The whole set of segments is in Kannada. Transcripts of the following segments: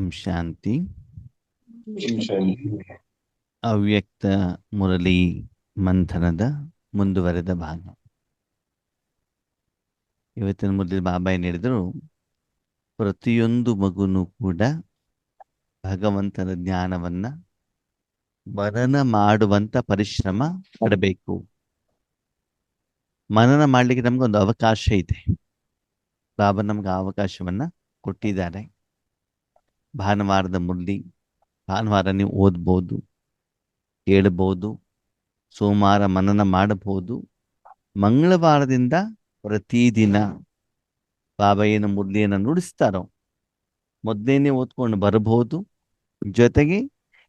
ಓಂ ಶಾಂತಿ. ಶಾಂತಿ. ಅವ್ಯಕ್ತ ಮುರಳಿ ಮಂಥನದ ಮುಂದುವರೆದ ಭಾಗ. ಇವತ್ತಿನ ಮುರಳಿ ಬಾಬಾ ಏನು ಹೇಳಿದರು, ಪ್ರತಿಯೊಂದು ಮಗುನೂ ಕೂಡ ಭಗವಂತನ ಜ್ಞಾನವನ್ನ ಮನನ ಮಾಡುವಂತ ಪರಿಶ್ರಮ ಪಡಬೇಕು. ಮನನ ಮಾಡಲಿಕ್ಕೆ ನಮಗೊಂದು ಅವಕಾಶ ಇದೆ. ಬಾಬಾ ನಮ್ಗೆ ಆ ಅವಕಾಶವನ್ನ ಕೊಟ್ಟಿದ್ದಾರೆ. ಭಾನುವಾರದ ಮುರಳಿ ಭಾನುವಾರ ನೀವು ಓದ್ಬೋದು, ಕೇಳಬಹುದು, ಸೋಮವಾರ ಮನನ ಮಾಡಬಹುದು. ಮಂಗಳವಾರದಿಂದ ಪ್ರತಿದಿನ ಬಾಬಾ ಏನು ಮುರಳಿಯನ್ನು ನುಡಿಸ್ತಾರೋ ಮೊದಲೇನೆ ಓದ್ಕೊಂಡು ಬರಬಹುದು. ಜೊತೆಗೆ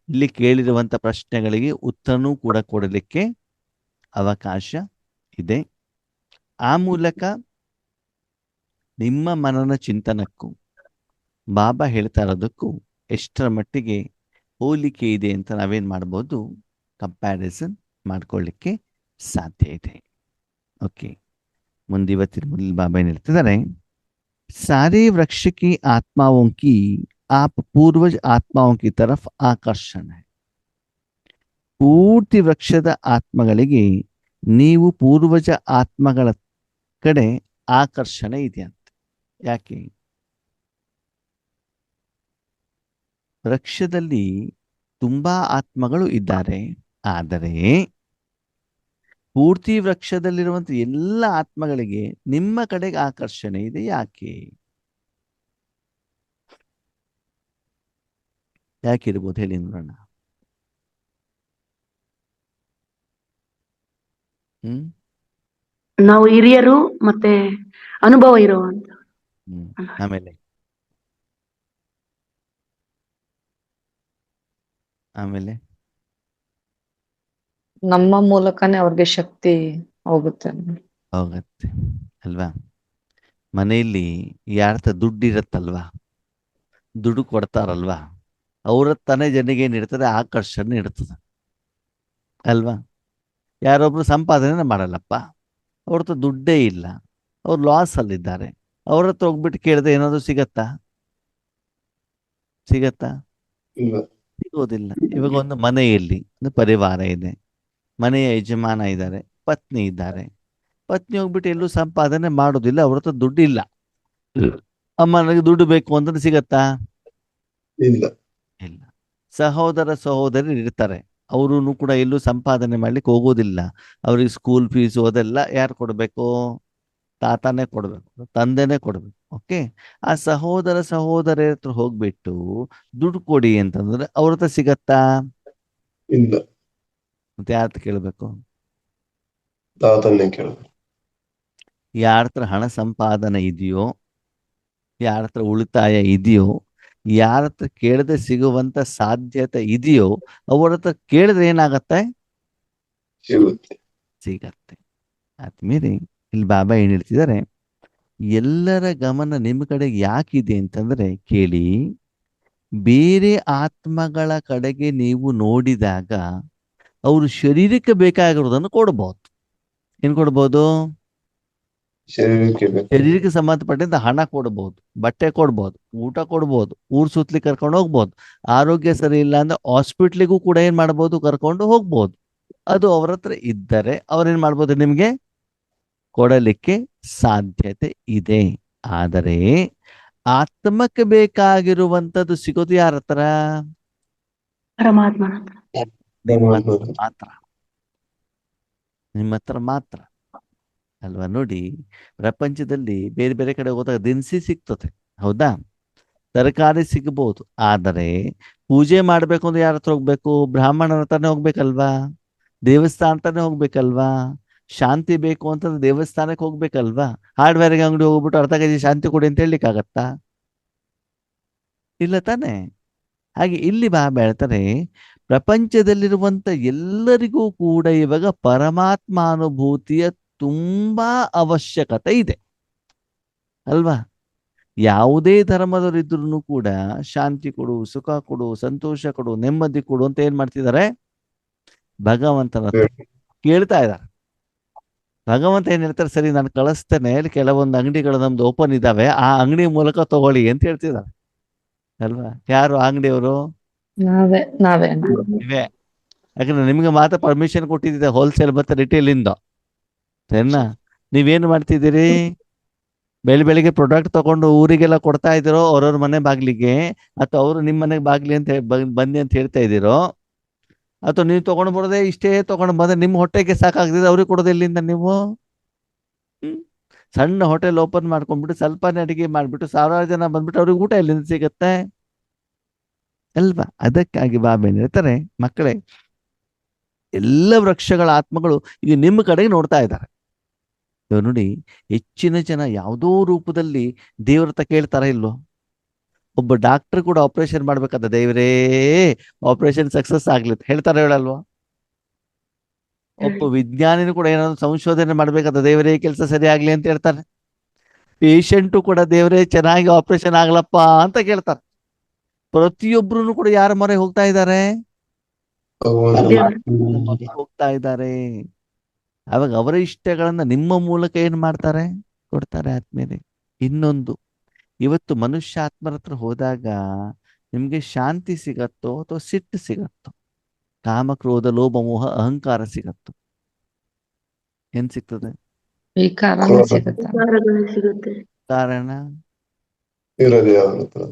ಇಲ್ಲಿ ಕೇಳಿರುವಂಥ ಪ್ರಶ್ನೆಗಳಿಗೆ ಉತ್ತರನೂ ಕೂಡ ಕೊಡಲಿಕ್ಕೆ ಅವಕಾಶ ಇದೆ. ಆ ಮೂಲಕ ನಿಮ್ಮ ಮನನ ಚಿಂತನಕ್ಕೂ ಬಾಬಾ ಹೇಳ್ತಾ ಇರೋದಕ್ಕೂ ಎಷ್ಟರ ಮಟ್ಟಿಗೆ ಹೋಲಿಕೆ ಇದೆ ಅಂತ ನಾವೇನು ಮಾಡ್ಬೋದು, ಕಂಪ್ಯಾರಿಸನ್ ಮಾಡ್ಕೊಳ್ಳಿಕ್ಕೆ ಸಾಧ್ಯ ಇದೆ. ಓಕೆ, ಮುಂದೆ ಇವತ್ತಿನ ಮುರಳಿ ಬಾಬಾ ಏನು ಹೇಳ್ತಿದ್ದಾರೆ, सारे वृक्ष की आत्माओं की आप पूर्वज आत्माओं की तरफ आकर्षण है. ಪೂರ್ತಿ ವೃಕ್ಷದ ಆತ್ಮಗಳಿಗೆ ನೀವು ಪೂರ್ವಜ ಆತ್ಮಗಳ ಕಡೆ ಆಕರ್ಷಣೆ ಇದೆಯಂತೆ. ಯಾಕೆ? ವೃಕ್ಷದಲ್ಲಿ ತುಂಬಾ ಆತ್ಮಗಳು ಇದ್ದಾರೆ, ಆದರೆ ಪೂರ್ತಿ ವೃಕ್ಷದಲ್ಲಿರುವಂತ ಎಲ್ಲ ಆತ್ಮಗಳಿಗೆ ನಿಮ್ಮ ಕಡೆಗೆ ಆಕರ್ಷಣೆ ಇದೆ. ಯಾಕೆ? ಯಾಕಿರ್ಬೋದು ಹೇಳಿ ನೋಡೋಣ. ನಾವು ಹಿರಿಯರು ಮತ್ತೆ ಅನುಭವ ಇರುವಂತ. ಆಮೇಲೆ ಆಮೇಲೆ ನಮ್ಮ ಮೂಲಕನೇ ಅವ್ರಿಗೆ ಶಕ್ತಿ ಹೋಗುತ್ತೆ ಅಲ್ವಾ? ಮನೆಯಲ್ಲಿ ಯಾರ ದುಡ್ಡು ಇರತ್ತಲ್ವಾ, ದುಡ್ಡು ಕೊಡ್ತಾರಲ್ವಾ, ಅವ್ರ ತಾನೇ ಜನರಿಗೆ ಏನಿರ್ತದೆ, ಆಕರ್ಷಣೆ ಇರ್ತದೆ ಅಲ್ವಾ? ಯಾರೊಬ್ರು ಸಂಪಾದನೆ ಮಾಡಲ್ಲಪ್ಪ, ಅವ್ರತ್ರ ದುಡ್ಡೇ ಇಲ್ಲ, ಅವ್ರು ಲಾಸ್ ಅಲ್ಲಿದ್ದಾರೆ, ಅವ್ರ ಹತ್ರ ಹೋಗ್ಬಿಟ್ಟು ಕೇಳಿದ್ರೆ ಏನಾದ್ರು ಸಿಗತ್ತಾ? ಸಿಗೋದಿಲ್ಲ. ಇವಾಗ ಒಂದು ಮನೆಯಲ್ಲಿ ಒಂದು ಪರಿವಾರ ಇದೆ, ಮನೆಯ ಯಜಮಾನ ಇದ್ದಾರೆ, ಪತ್ನಿ ಇದ್ದಾರೆ. ಪತ್ನಿ ಹೋಗ್ಬಿಟ್ಟು ಎಲ್ಲೂ ಸಂಪಾದನೆ ಮಾಡೋದಿಲ್ಲ, ಅವ್ರ ಹತ್ರ ದುಡ್ಡು ಇಲ್ಲ. ಅಮ್ಮ ನನಗೆ ದುಡ್ಡು ಬೇಕು ಅಂತಂದ್ರೆ ಸಿಗತ್ತಾ? ಇಲ್ಲ. ಸಹೋದರಿ ಇರ್ತಾರೆ, ಅವರು ಕೂಡ ಎಲ್ಲೂ ಸಂಪಾದನೆ ಮಾಡ್ಲಿಕ್ಕೆ ಹೋಗೋದಿಲ್ಲ. ಅವ್ರಿಗೆ ಸ್ಕೂಲ್ ಫೀಸು ಅದೆಲ್ಲ ಯಾರು ಕೊಡ್ಬೇಕು? ತಾತನೇ ಕೊಡ್ಬೇಕು, ತಂದೆನೇ ಕೊಡ್ಬೇಕು. ಓಕೆ, ಆ ಸಹೋದರ ಹತ್ರ ಹೋಗ್ಬಿಟ್ಟು ದುಡ್ಡು ಕೊಡಿ ಅಂತಂದ್ರೆ ಅವ್ರ ಹತ್ರ ಸಿಗತ್ತಾ? ಇಲ್ಲ. ಮತ್ತೆ ಯಾರ ಹತ್ರ ಕೇಳ್ಬೇಕು? ತಾತನ್ನೇ ಕೇಳಬೇಕು. ಯಾರ ಹತ್ರ ಹಣ ಸಂಪಾದನೆ ಇದೆಯೋ, ಯಾರ ಹತ್ರ ಉಳಿತಾಯ ಇದೆಯೋ, ಯಾರ ಹತ್ರ ಕೇಳದೆ ಸಿಗುವಂತ ಸಾಧ್ಯತೆ ಇದೆಯೋ ಅವ್ರ ಹತ್ರ ಕೇಳಿದ್ರೆ ಏನಾಗತ್ತೆ? ಸಿಗತ್ತೆ. ಆದ್ಮೇಲೆ ಇಲ್ಲಿ ಬಾಬಾ ಏನ್ ಹೇಳ್ತಿದ್ದಾರೆ, ಎಲ್ಲರ ಗಮನ ನಿಮ್ಮ ಕಡೆಗೆ ಯಾಕಿದೆ ಅಂತಂದ್ರೆ, ಕೇಳಿ, ಬೇರೆ ಆತ್ಮಗಳ ಕಡೆಗೆ ನೀವು ನೋಡಿದಾಗ ಅವರು ಶರೀರಕ್ಕೆ ಬೇಕಾಗಿರೋದನ್ನು ಕೊಡ್ಬೋದು. ಏನ್ ಕೊಡ್ಬೋದು? ಶರೀರಕ್ಕೆ ಸಂಬಂಧಪಟ್ಟಂತ ಹಣ ಕೊಡ್ಬೋದು, ಬಟ್ಟೆ ಕೊಡ್ಬೋದು, ಊಟ ಕೊಡ್ಬೋದು, ಊರ್ ಸುತ್ತಲಿಕ್ಕೆ ಕರ್ಕೊಂಡು ಹೋಗ್ಬೋದು. ಆರೋಗ್ಯ ಸರಿ ಇಲ್ಲ ಅಂದ್ರೆ ಹಾಸ್ಪಿಟ್ಲಿಗೂ ಕೂಡ ಏನ್ ಮಾಡ್ಬೋದು? ಕರ್ಕೊಂಡು ಹೋಗ್ಬೋದು. ಅದು ಅವ್ರ ಹತ್ರ ಇದ್ದರೆ ಅವ್ರೇನ್ ಮಾಡ್ಬೋದು? ನಿಮ್ಗೆ ಕೊಡಲಿಕ್ಕೆ ಸಾಧ್ಯತೆ ಇದೆ. ಆದರೆ ಆತ್ಮಕ್ಕೆ ಬೇಕಾಗಿರುವಂತದ್ದು ಸಿಗೋದು ಯಾರ ಹತ್ರ? ಪರಮಾತ್ಮನ ಮಾತ್ರ, ನಿಮ್ಮ ಹತ್ರ ಮಾತ್ರ ಅಲ್ವಾ? ನೋಡಿ, ಪ್ರಪಂಚದಲ್ಲಿ ಬೇರೆ ಬೇರೆ ಕಡೆ ಹೋದಾಗ ದಿನಸಿ ಸಿಗ್ತದೆ, ಹೌದಾ? ತರಕಾರಿ ಸಿಗಬಹುದು. ಆದರೆ ಪೂಜೆ ಮಾಡ್ಬೇಕು ಅಂದ್ರೆ ಯಾರ ಹತ್ರ ಹೋಗ್ಬೇಕು? ಬ್ರಾಹ್ಮಣನ ಹತ್ರನೇ ಹೋಗ್ಬೇಕಲ್ವಾ? ದೇವಸ್ಥಾನ ಅಂತಾನೆ ಹೋಗ್ಬೇಕಲ್ವಾ? ಶಾಂತಿ ಬೇಕು ಅಂತಂದ್ರೆ ದೇವಸ್ಥಾನಕ್ಕೆ ಹೋಗ್ಬೇಕಲ್ವಾ? ಹಾರ್ಡ್ವೇರ್ಗೆ ಅಂಗಡಿ ಹೋಗ್ಬಿಟ್ಟು ಅರ್ಧ ಕೆಜಿ ಶಾಂತಿ ಕೊಡಿ ಅಂತ ಹೇಳಲಿಕ್ಕಾಗತ್ತಾ? ಇಲ್ಲ ತಾನೆ? ಹಾಗೆ ಇಲ್ಲಿ ಬಾಬಾ ಹೇಳ್ತಾರೆ, ಪ್ರಪಂಚದಲ್ಲಿರುವಂತ ಎಲ್ಲರಿಗೂ ಕೂಡ ಇವಾಗ ಪರಮಾತ್ಮಾನುಭೂತಿಯ ತುಂಬಾ ಅವಶ್ಯಕತೆ ಇದೆ ಅಲ್ವಾ? ಯಾವುದೇ ಧರ್ಮದವರಿದ್ರು ಕೂಡ ಶಾಂತಿ ಕೊಡು, ಸುಖ ಕೊಡು, ಸಂತೋಷ ಕೊಡು, ನೆಮ್ಮದಿ ಕೊಡು ಅಂತ ಏನ್ ಮಾಡ್ತಿದ್ದಾರೆ? ಭಗವಂತನ ಕೇಳ್ತಾ ಇದ್ದಾರೆ. ಭಗವಂತ ಏನ್ ಹೇಳ್ತಾರೆ? ಸರಿ, ನಾನು ಕಳಿಸ್ತೇನೆ, ಕೆಲವೊಂದು ಅಂಗಡಿಗಳು ನಮ್ದು ಓಪನ್ ಇದಾವೆ, ಆ ಅಂಗಡಿ ಮೂಲಕ ತಗೊಳ್ಳಿ ಅಂತ ಹೇಳ್ತಿದ್ದಾರೆ ಅಲ್ವಾ? ಯಾರು ಅಂಗಡಿಯವರು? ನಾವೇ ನೀವೇ. ಯಾಕಂದ್ರೆ ನಿಮ್ಗೆ ಮಾತ್ರ ಪರ್ಮಿಷನ್ ಕೊಟ್ಟಿದ್ದೆ ಹೋಲ್ಸೇಲ್ ಮತ್ತೆ ರಿಟೇಲ್ ಇಂದ, ಸರಿನಾ? ನೀವೇನು ಮಾಡ್ತಿದ್ದೀರಿ? ಬೆಳಿಗ್ಗೆ ಪ್ರಾಡಕ್ಟ್ ತಗೊಂಡು ಊರಿಗೆಲ್ಲ ಕೊಡ್ತಾ ಇದ್ದೀರೋ ಅವ್ರವ್ರ ಮನೆ ಬಾಗ್ಲಿಗೆ, ಅಥವಾ ಅವರು ನಿಮ್ಮ ಮನೆಗೆ ಬಾಗ್ಲಿ ಅಂತ ಬನ್ನಿ ಅಂತ ಹೇಳ್ತಾ ಇದ್ದೀರೋ, ಅಥವಾ ನೀವು ತಗೊಂಡು ಬರೋದೇ ಇಷ್ಟೇ ತಗೊಂಡು ಬಂದ್ರೆ ನಿಮ್ಮ ಹೊಟ್ಟೆಗೆ ಸಾಕಾಗ್ತಿದೆ, ಅವ್ರಿಗೆ ಕೊಡೋದು ಎಲ್ಲಿಂದ ನೀವು? ಹ್ಮ್? ಸಣ್ಣ ಹೋಟೆಲ್ ಓಪನ್ ಮಾಡ್ಕೊಂಡ್ಬಿಟ್ಟು ಸ್ವಲ್ಪನೇ ಅಡಿಗೆ ಮಾಡ್ಬಿಟ್ಟು ಸಾವಿರಾರು ಜನ ಬಂದ್ಬಿಟ್ಟು ಅವ್ರಿಗೆ ಊಟ ಎಲ್ಲಿಂದ ಸಿಗತ್ತೆ ಅಲ್ವಾ? ಅದಕ್ಕಾಗಿ ಬಾಬಾ ಹೇಳ್ತಾರೆ, ಮಕ್ಕಳೇ, ಎಲ್ಲ ವೃಕ್ಷಗಳ ಆತ್ಮಗಳು ಈಗ ನಿಮ್ಮ ಕಡೆಗೆ ನೋಡ್ತಾ ಇದ್ದಾರೆ. ಇವಾಗ ನೋಡಿ, ಹೆಚ್ಚಿನ ಜನ ಯಾವುದೋ ರೂಪದಲ್ಲಿ ದೇವ್ರ ಹತ್ರ ಕೇಳ್ತಾರ ಇಲ್ವೋ? ಒಬ್ಬ ಡಾಕ್ಟರ್ ಕೂಡ ಆಪರೇಷನ್ ಮಾಡ್ಬೇಕಾದ, ದೇವರೇ ಆಪರೇಷನ್ ಸಕ್ಸಸ್ ಆಗ್ಲಿ ಅಂತ ಹೇಳ್ತಾರ, ಹೇಳಲ್ವಾ? ಒಬ್ಬ ವಿಜ್ಞಾನಿನೂ ಕೂಡ ಏನಾದ್ರು ಸಂಶೋಧನೆ ಮಾಡ್ಬೇಕಾದ, ದೇವರೇ ಕೆಲಸ ಸರಿ ಆಗ್ಲಿ ಅಂತ ಹೇಳ್ತಾರೆ. ಪೇಷಂಟು ಕೂಡ ದೇವರೇ ಚೆನ್ನಾಗಿ ಆಪರೇಷನ್ ಆಗ್ಲಪ್ಪ ಅಂತ ಕೇಳ್ತಾರೆ. ಪ್ರತಿಯೊಬ್ರು ಕೂಡ ಯಾರ ಮೊರೆ ಹೋಗ್ತಾ ಇದ್ದಾರೆ? ಹೋಗ್ತಾ ಇದ್ದಾರೆ. ಅವಾಗ ಅವರ ಇಷ್ಟಗಳನ್ನ ನಿಮ್ಮ ಮೂಲಕ ಏನ್ ಮಾಡ್ತಾರೆ? ಕೊಡ್ತಾರೆ ಆದ್ಮೇಲೆ. ಇನ್ನೊಂದು, ಇವತ್ತು ಮನುಷ್ಯ ಆತ್ಮರ ಹತ್ರ ಹೋದಾಗ ನಿಮ್ಗೆ ಶಾಂತಿ ಸಿಗತ್ತೋ ಅಥವಾ ಸಿಟ್ಟು ಸಿಗತ್ತೋ? ಕಾಮ ಕ್ರೋಧ ಲೋಭ ಮೋಹ ಅಹಂಕಾರ ಸಿಗತ್ತೋ? ಏನ್ ಸಿಗ್ತದೆ? ವಿಕಾರನೇ ಸಿಗುತ್ತೆ. ವಿಚಾರಗಳು ಸಿಗುತ್ತೆ. ಕಾರಣ ಇರೋದು ಯಾವ್ದ್ರ ಹತ್ರ?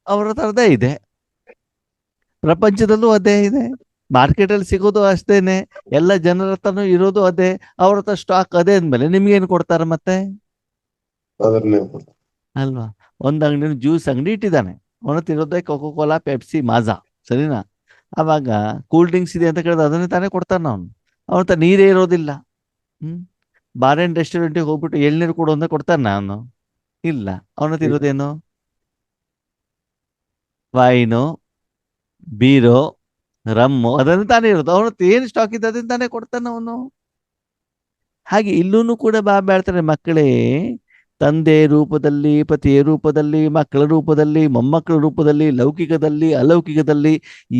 ಅವ್ರ ಹತ್ರದೇ ಇದೆ, ಪ್ರಪಂಚದಲ್ಲೂ ಅದೇ ಇದೆ, ಮಾರ್ಕೆಟಲ್ಲಿ ಸಿಗೋದು ಅಷ್ಟೇನೆ, ಎಲ್ಲ ಜನರ ಹತ್ರನೂ ಇರೋದು ಅದೇ, ಅವ್ರ ಹತ್ರ ಸ್ಟಾಕ್ ಅದೇ ಅಂದ್ಮೇಲೆ ನಿಮ್ಗೇನು ಕೊಡ್ತಾರೆ ಮತ್ತೆ? ಅದನ್ನೇ ಕೊಡ್ತಾರೆ. ಅಲ್ವಾ? ಒಂದ್ ಅಂಗಡಿ ಜ್ಯೂಸ್ ಅಂಗಡಿ ಇಟ್ಟಿದ್ದಾನೆ, ಅವನ ತಿರೋದೇ ಕೋಕೋ ಕೋಲಾ ಪೆಪ್ಸಿ ಮಾಜಾ, ಸರಿನಾ? ಅವಾಗ ಕೂಲ್ ಡ್ರಿಂಕ್ಸ್ ಇದೆ ಅಂತ ಕೇಳಿದ್ರೆ ಅದನ್ನೇ ತಾನೇ ಕೊಡ್ತಾನೆ ಅವನು. ಅವನ ಹತ್ರ ನೀರೇ ಇರೋದಿಲ್ಲ. ಬಾರ್ ಅಂಡ್ ರೆಸ್ಟೋರೆಂಟಿಗೆ ಹೋಗ್ಬಿಟ್ಟು ಎಳ್ನೀರು ಕೊಡು ಅಂತ ಕೊಡ್ತಾನೆ ನಾನು? ಇಲ್ಲ. ಅವನ ಹತ್ರ ಇರೋದೇನು? ವೈನು, ಬೀರೋ, ರಮ್ಮು, ಅದನ್ನು ತಾನೇ ಇರೋದು. ಅವನ ಹತ್ರ ಏನು ಸ್ಟಾಕ್ ಇದೆ ಅದನ್ನ ತಾನೇ ಕೊಡ್ತಾನೆ ಅವನು. ಹಾಗೆ ಇಲ್ಲೂ ಕೂಡ ಬಾಬಾ ಹೇಳ್ತಾರೆ, ಮಕ್ಕಳೇ, ತಂದೆ ರೂಪದಲ್ಲಿ, ಪತಿಯ ರೂಪದಲ್ಲಿ, ಮಕ್ಕಳ ರೂಪದಲ್ಲಿ, ಮೊಮ್ಮಕ್ಕಳ ರೂಪದಲ್ಲಿ, ಲೌಕಿಕದಲ್ಲಿ, ಅಲೌಕಿಕದಲ್ಲಿ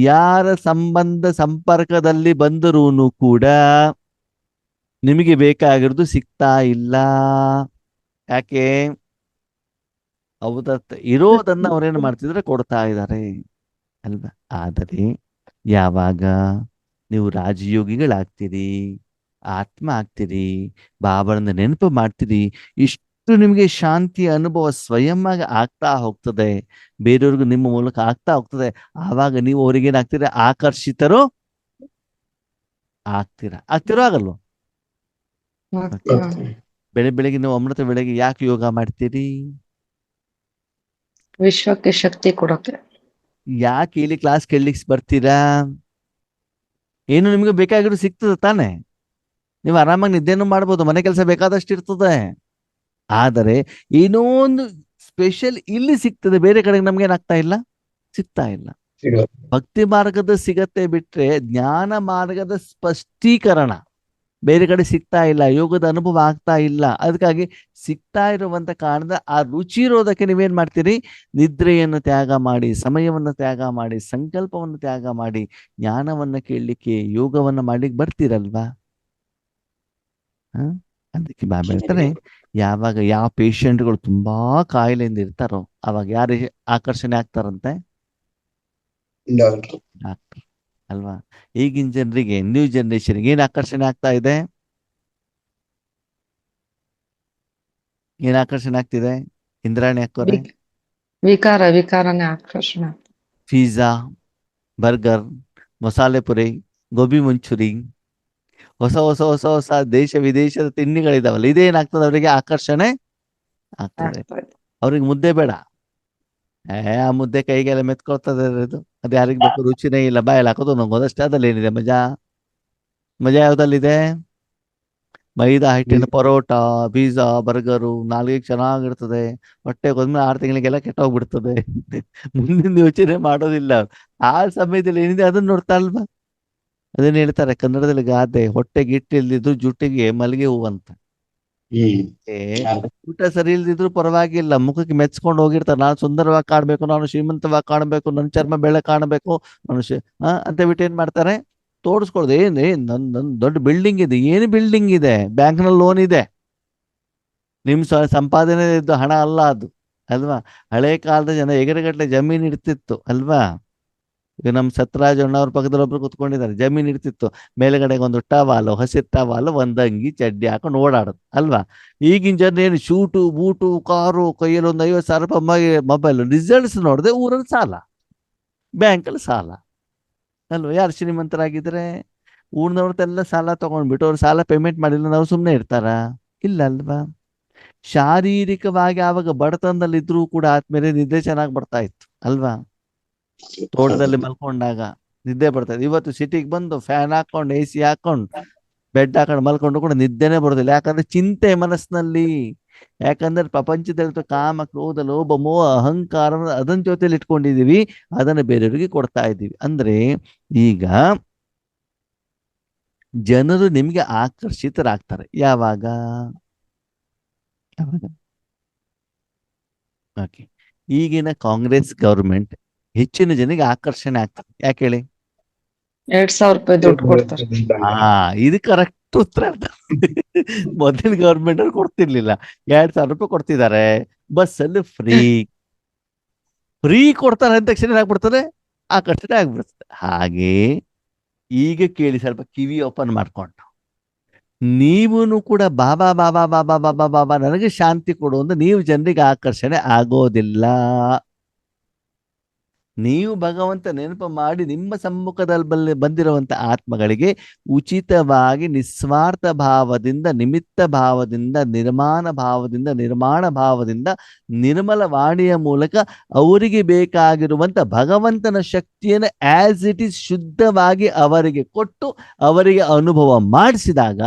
ಯಾರ ಸಂಬಂಧ ಸಂಪರ್ಕದಲ್ಲಿ ಬಂದರೂ ಕೂಡ ನಿಮಗೆ ಬೇಕಾಗಿರೋದು ಸಿಗ್ತಾ ಇಲ್ಲ. ಯಾಕೆ? ಅವರ ಇರೋದನ್ನ ಅವ್ರೇನು ಮಾಡ್ತಿದ್ರೆ ಕೊಡ್ತಾ ಇದ್ದಾರೆ ಅಲ್ವಾ? ಆದರೆ ಯಾವಾಗ ನೀವು ರಾಜಯೋಗಿಗಳಾಗ್ತೀರಿ, ಆತ್ಮ ಆಗ್ತೀರಿ, ಬಾಬಾರನ್ನ ನೆನಪು ಮಾಡ್ತೀರಿ, ಇಷ್ಟು ನಿಮಗೆ ಶಾಂತಿಯ ಅನುಭವ ಸ್ವಯಂ ಆಗಿ ಆಗ್ತಾ ಹೋಗ್ತದೆ, ಬೇರೆಯವ್ರಿಗೂ ನಿಮ್ಮ ಮೂಲಕ ಆಗ್ತಾ ಹೋಗ್ತದೆ. ಆವಾಗ ನೀವು ಅವ್ರಿಗೇನಾಗ್ತೀರ? ಆಕರ್ಷಿತರು ಆಗ್ತಿರೋ ಆಗಲ್ವೋ? ಬೆಳಿಗ್ಗೆ ನೀವು ಅಮೃತ ಬೆಳಗ್ಗೆ ಯಾಕೆ ಯೋಗ ಮಾಡ್ತೀರಿ? ವಿಶ್ವಕ್ಕೆ ಶಕ್ತಿ ಕೊಡಕ್ಕೆ. ಯಾಕೆ ಇಲ್ಲಿ ಕ್ಲಾಸ್ ಕೇಳಲಿಕ್ಕೆ ಬರ್ತೀರಾ? ಏನು ನಿಮ್ಗೆ ಬೇಕಾಗಿರೋ ಸಿಗ್ತದೆ ತಾನೆ? ನೀವು ಆರಾಮಾಗಿ ನಿದ್ದೆನೂ ಮಾಡ್ಬೋದು, ಮನೆ ಕೆಲಸ ಬೇಕಾದಷ್ಟು ಇರ್ತದೆ. ಆದರೆ ಏನೋ ಒಂದು ಸ್ಪೆಷಲ್ ಇಲ್ಲಿ ಸಿಗ್ತದೆ, ಬೇರೆ ಕಡೆಗೆ ನಮ್ಗೇನಾಗ್ತಾ ಇಲ್ಲ, ಸಿಗ್ತಾ ಇಲ್ಲ. ಭಕ್ತಿ ಮಾರ್ಗದ ಸಿಗತ್ತೆ ಬಿಟ್ರೆ ಜ್ಞಾನ ಮಾರ್ಗದ ಸ್ಪಷ್ಟೀಕರಣ ಬೇರೆ ಕಡೆ ಸಿಗ್ತಾ ಇಲ್ಲ, ಯೋಗದ ಅನುಭವ ಆಗ್ತಾ ಇಲ್ಲ. ಅದಕ್ಕಾಗಿ ಸಿಗ್ತಾ ಇರುವಂತ ಕಾರಣದ ಆ ರುಚಿ ಇರೋದಕ್ಕೆ ನೀವೇನ್ ಮಾಡ್ತೀರಿ? ನಿದ್ರೆಯನ್ನು ತ್ಯಾಗ ಮಾಡಿ, ಸಮಯವನ್ನು ತ್ಯಾಗ ಮಾಡಿ, ಸಂಕಲ್ಪವನ್ನು ತ್ಯಾಗ ಮಾಡಿ, ಜ್ಞಾನವನ್ನ ಕೇಳಲಿಕ್ಕೆ, ಯೋಗವನ್ನ ಮಾಡ್ಲಿಕ್ಕೆ ಬರ್ತೀರಲ್ವಾ? ಅದಕ್ಕೆ ಬಾಬಾ ಹೇಳ್ತಾರೆ, ಯಾವಾಗ ಯಾವ ಪೇಷಂಟ್ಗಳು ತುಂಬಾ ಕಾಯಿಲೆಯಿಂದ ಇರ್ತಾರೋ ಅವಾಗ ಯಾರು ಆಕರ್ಷಣೆ ಆಗ್ತಾರಂತೆ? ಡಾಕ್ಟರ್ ಅಲ್ವಾ? ಈಗಿನ ಜನರಿಗೆ, ನ್ಯೂ ಜನರೇಷನ್ಗೆ ಏನ್ ಆಕರ್ಷಣೆ ಆಗ್ತಾ ಇದೆ? ಏನ್ ಆಕರ್ಷಣೆ ಆಗ್ತಿದೆ ಇಂದ್ರಾಣಿ ಹಾಕೋರೆ? ವಿಕಾರನೇ ಆಕರ್ಷಣೆ. ಪಿಜ್ಜಾ, ಬರ್ಗರ್, ಮಸಾಲೆ ಪುರಿ, ಗೋಬಿ ಮಂಚೂರಿ, ಹೊಸ ಹೊಸ ಹೊಸ ಹೊಸ ದೇಶ ವಿದೇಶದ ತಿಂಡಿಗಳಿದಾವಲ್ಲ, ಇದೇನಾಗ್ತದೆ ಅವರಿಗೆ? ಆಕರ್ಷಣೆ ಆಗ್ತದೆ. ಅವ್ರಿಗೆ ಮುದ್ದೆ ಬೇಡ, ಆ ಮುದ್ದೆ ಕೈಗೆಲ್ಲ ಮೆತ್ಕೊಳ್ತದೆ, ಅದು ಯಾರಿಗ್ ಬೇಕು? ರುಚಿನೇ ಇಲ್ಲ, ಬಾಯಲ್ಲಿ ಹಾಕೋದು ನಂಗೋದಷ್ಟೇ. ಅದ್ರಲ್ಲಿ ಏನಿದೆ ಮಜಾ? ಯಾವ್ದಲ್ಲಿದೆ? ಮೈದಾ ಹಿಟ್ಟಿನ ಪರೋಟ, ಪಿಜ್ಜಾ, ಬರ್ಗರು ನಾಲ್ಗೆ ಚೆನ್ನಾಗಿರ್ತದೆ, ಹೊಟ್ಟೆಗೆ ಹೋದ್ಮೇಲೆ 6 ತಿಂಗಳಿಗೆಲ್ಲ ಕೆಟ್ಟೋಗ್ಬಿಡ್ತದೆ. ಮುಂದಿನ ಯೋಚನೆ ಮಾಡೋದಿಲ್ಲ. ಆ ಸಮಯದಲ್ಲಿ ಏನಿದೆ ಅದನ್ನ ನೋಡ್ತಾ ಅಲ್ವಾ? ಅದನ್ನ ಹೇಳ್ತಾರೆ ಕನ್ನಡದಲ್ಲಿ ಗಾದೆ, ಹೊಟ್ಟೆಗೆ ಇಟ್ಟಿಲ್ದಿದ್ರು ಜುಟ್ಟಿಗೆ ಮಲ್ಲಿಗೆ ಹೂವಂತ. ಊಟ ಸರಿ ಇಲ್ದಿದ್ರು ಪರವಾಗಿಲ್ಲ, ಮುಖಕ್ಕೆ ಮೆಚ್ಕೊಂಡು ಹೋಗಿರ್ತಾರೆ, ನಾನು ಸುಂದರವಾಗಿ ಕಾಣ್ಬೇಕು, ನಾನು ಶ್ರೀಮಂತವಾಗಿ ಕಾಣ್ಬೇಕು, ನನ್ನ ಚರ್ಮ ಬೆಳೆ ಕಾಣಬೇಕು, ಮನುಷ್ಯ ಅಂತ ಬಿಟ್ಟು ಏನ್ ಮಾಡ್ತಾರೆ? ತೋರಿಸ್ಕೊಳ್ದು. ನನ್ ದೊಡ್ಡ ಬಿಲ್ಡಿಂಗ್ ಇದೆ. ಏನು ಬಿಲ್ಡಿಂಗ್ ಇದೆ? ಬ್ಯಾಂಕ್ನಲ್ಲಿ ಲೋನ್ ಇದೆ, ನಿಮ್ ಸಂಪಾದನೆ ಇದ್ದು ಹಣ ಅಲ್ಲ ಅದು ಅಲ್ವಾ? ಹಳೆ ಕಾಲದ ಜನ ಎಕರೆಗಟ್ಟಲೆ ಜಮೀನು ಇಡ್ತಿತ್ತು ಅಲ್ವಾ? ಈಗ ನಮ್ಮ ಸತ್ಯರಾಜ್ ಅಣ್ಣವ್ರ ಪಕ್ಕದಲ್ಲಿ ಒಬ್ರು ಕುತ್ಕೊಂಡಿದ್ದಾರೆ, ಜಮೀನ್ ಇರ್ತಿತ್ತು, ಮೇಲ್ಗಡೆಗೆ ಒಂದು ಟವಾಲು, ಹಸಿರು ಟವಾಲು, ಒಂದ್ ಅಂಗಿ ಚಡ್ಡಿ ಹಾಕೊಂಡು ಓಡಾಡೋದು ಅಲ್ವಾ? ಈಗಿನ ಜನ ಏನು ಶೂಟು ಬೂಟು ಕಾರು, ಕೈಯಲ್ಲಿ ಒಂದು 50,000 ರೂಪಾಯಿ ಮೊಬೈಲ್, ರಿಸಲ್ಟ್ಸ್ ನೋಡಿದೆ ಊರಲ್ಲಿ ಸಾಲ, ಬ್ಯಾಂಕಲ್ಲಿ ಸಾಲ ಅಲ್ವಾ? ಯಾರು ಶ್ರೀಮಂತರಾಗಿದ್ರೆ ಊರ್ನವ್ರದ್ದೆಲ್ಲ ಸಾಲ ತಗೊಂಡ್ಬಿಟ್ಟು ಅವ್ರು ಸಾಲ ಪೇಮೆಂಟ್ ಮಾಡಿಲ್ಲ, ನಾವು ಸುಮ್ಮನೆ ಇರ್ತಾರ? ಇಲ್ಲ ಅಲ್ವಾ? ಶಾರೀರಿಕವಾಗಿ ಆವಾಗ ಬಡತನದಲ್ಲಿ ಇದ್ರೂ ಕೂಡ ಆದ್ಮೇಲೆ ನಿದ್ದೆ ಚೆನ್ನಾಗಿ ಬರ್ತಾ ಇತ್ತು ಅಲ್ವಾ? ತೋಟದಲ್ಲಿ ಮಲ್ಕೊಂಡಾಗ ನಿದ್ದೆ ಬರ್ತದೆ. ಇವತ್ತು ಸಿಟಿಗೆ ಬಂದು ಫ್ಯಾನ್ ಹಾಕೊಂಡು AC ಹಾಕೊಂಡು ಬೆಡ್ ಹಾಕೊಂಡು ಮಲ್ಕೊಂಡು ಕೂಡ ನಿದ್ದೆನೆ ಬರೋದಿಲ್ಲ. ಯಾಕಂದ್ರೆ ಚಿಂತೆ ಮನಸ್ಸಿನಲ್ಲಿ. ಯಾಕಂದ್ರೆ ಪ್ರಪಂಚದಲ್ಲಿ ಕಾಮ, ಕ್ರೋಧ, ಲೋಭ, ಮೋಹ, ಅಹಂಕಾರ ಅದನ್ನ ಜೊತೆಲಿ ಇಟ್ಕೊಂಡಿದೀವಿ, ಅದನ್ನ ಬೇರೆಯವರಿಗೆ ಕೊಡ್ತಾ ಇದ್ದೀವಿ. ಅಂದ್ರೆ ಈಗ ಜನರು ನಿಮ್ಗೆ ಆಕರ್ಷಿತರಾಗ್ತಾರೆ ಯಾವಾಗ? ಓಕೆ, ಈಗಿನ ಕಾಂಗ್ರೆಸ್ ಗವರ್ಮೆಂಟ್ ಹೆಚ್ಚಿನ ಜನರಿಗೆ ಆಕರ್ಷಣೆ ಆಗ್ತದೆ. ಯಾಕೆ ಹೇಳಿ? 2,000 ರೂಪಾಯಿ ದುಡ್ಡು ಕೊಡ್ತಾರೆ. ಇದು ಕರೆಕ್ಟ್ ಉತ್ತರ. ಮೊದಲಿನ ಗವರ್ಮೆಂಟ್ ಅವ್ರು ಕೊಡ್ತಿರ್ಲಿಲ್ಲ, 2,000 ರೂಪಾಯಿ ಕೊಡ್ತಿದ್ದಾರೆ, ಬಸ್ಸಲ್ಲಿ ಫ್ರೀ ಕೊಡ್ತಾರೆ ಅಂದ ತಕ್ಷಣ ಏನಾಗ್ಬಿಡ್ತದೆ? ಆಕರ್ಷಣೆ ಆಗ್ಬಿಡ್ತದೆ. ಹಾಗೆ ಈಗ ಕೇಳಿ, ಸ್ವಲ್ಪ ಕಿವಿ ಓಪನ್ ಮಾಡ್ಕೊಂಡು, ನೀವೂನು ಕೂಡ ಬಾಬಾ ಬಾಬಾ ಬಾಬಾ ಬಾಬಾ ಬಾಬಾ ನನಗೆ ಶಾಂತಿ ಕೊಡು ಅಂತ ನೀವು ಜನರಿಗೆ ಆಕರ್ಷಣೆ ಆಗೋದಿಲ್ಲ. ನೀವು ಭಗವಂತ ನೆನಪು ಮಾಡಿ ನಿಮ್ಮ ಸಮ್ಮುಖದಲ್ಲಿ ಬಂದಿರುವಂತ ಆತ್ಮಗಳಿಗೆ ಉಚಿತವಾಗಿ ನಿಸ್ವಾರ್ಥ ಭಾವದಿಂದ, ನಿಮಿತ್ತ ಭಾವದಿಂದ, ನಿರ್ಮಾಣ ಭಾವದಿಂದ ನಿರ್ಮಲ ವಾಣಿಯ ಮೂಲಕ ಅವರಿಗೆ ಬೇಕಾಗಿರುವಂತ ಭಗವಂತನ ಶಕ್ತಿಯನ್ನು ಆಸ್ ಇಟ್ ಈಸ್ ಶುದ್ಧವಾಗಿ ಅವರಿಗೆ ಕೊಟ್ಟು ಅವರಿಗೆ ಅನುಭವ ಮಾಡಿಸಿದಾಗ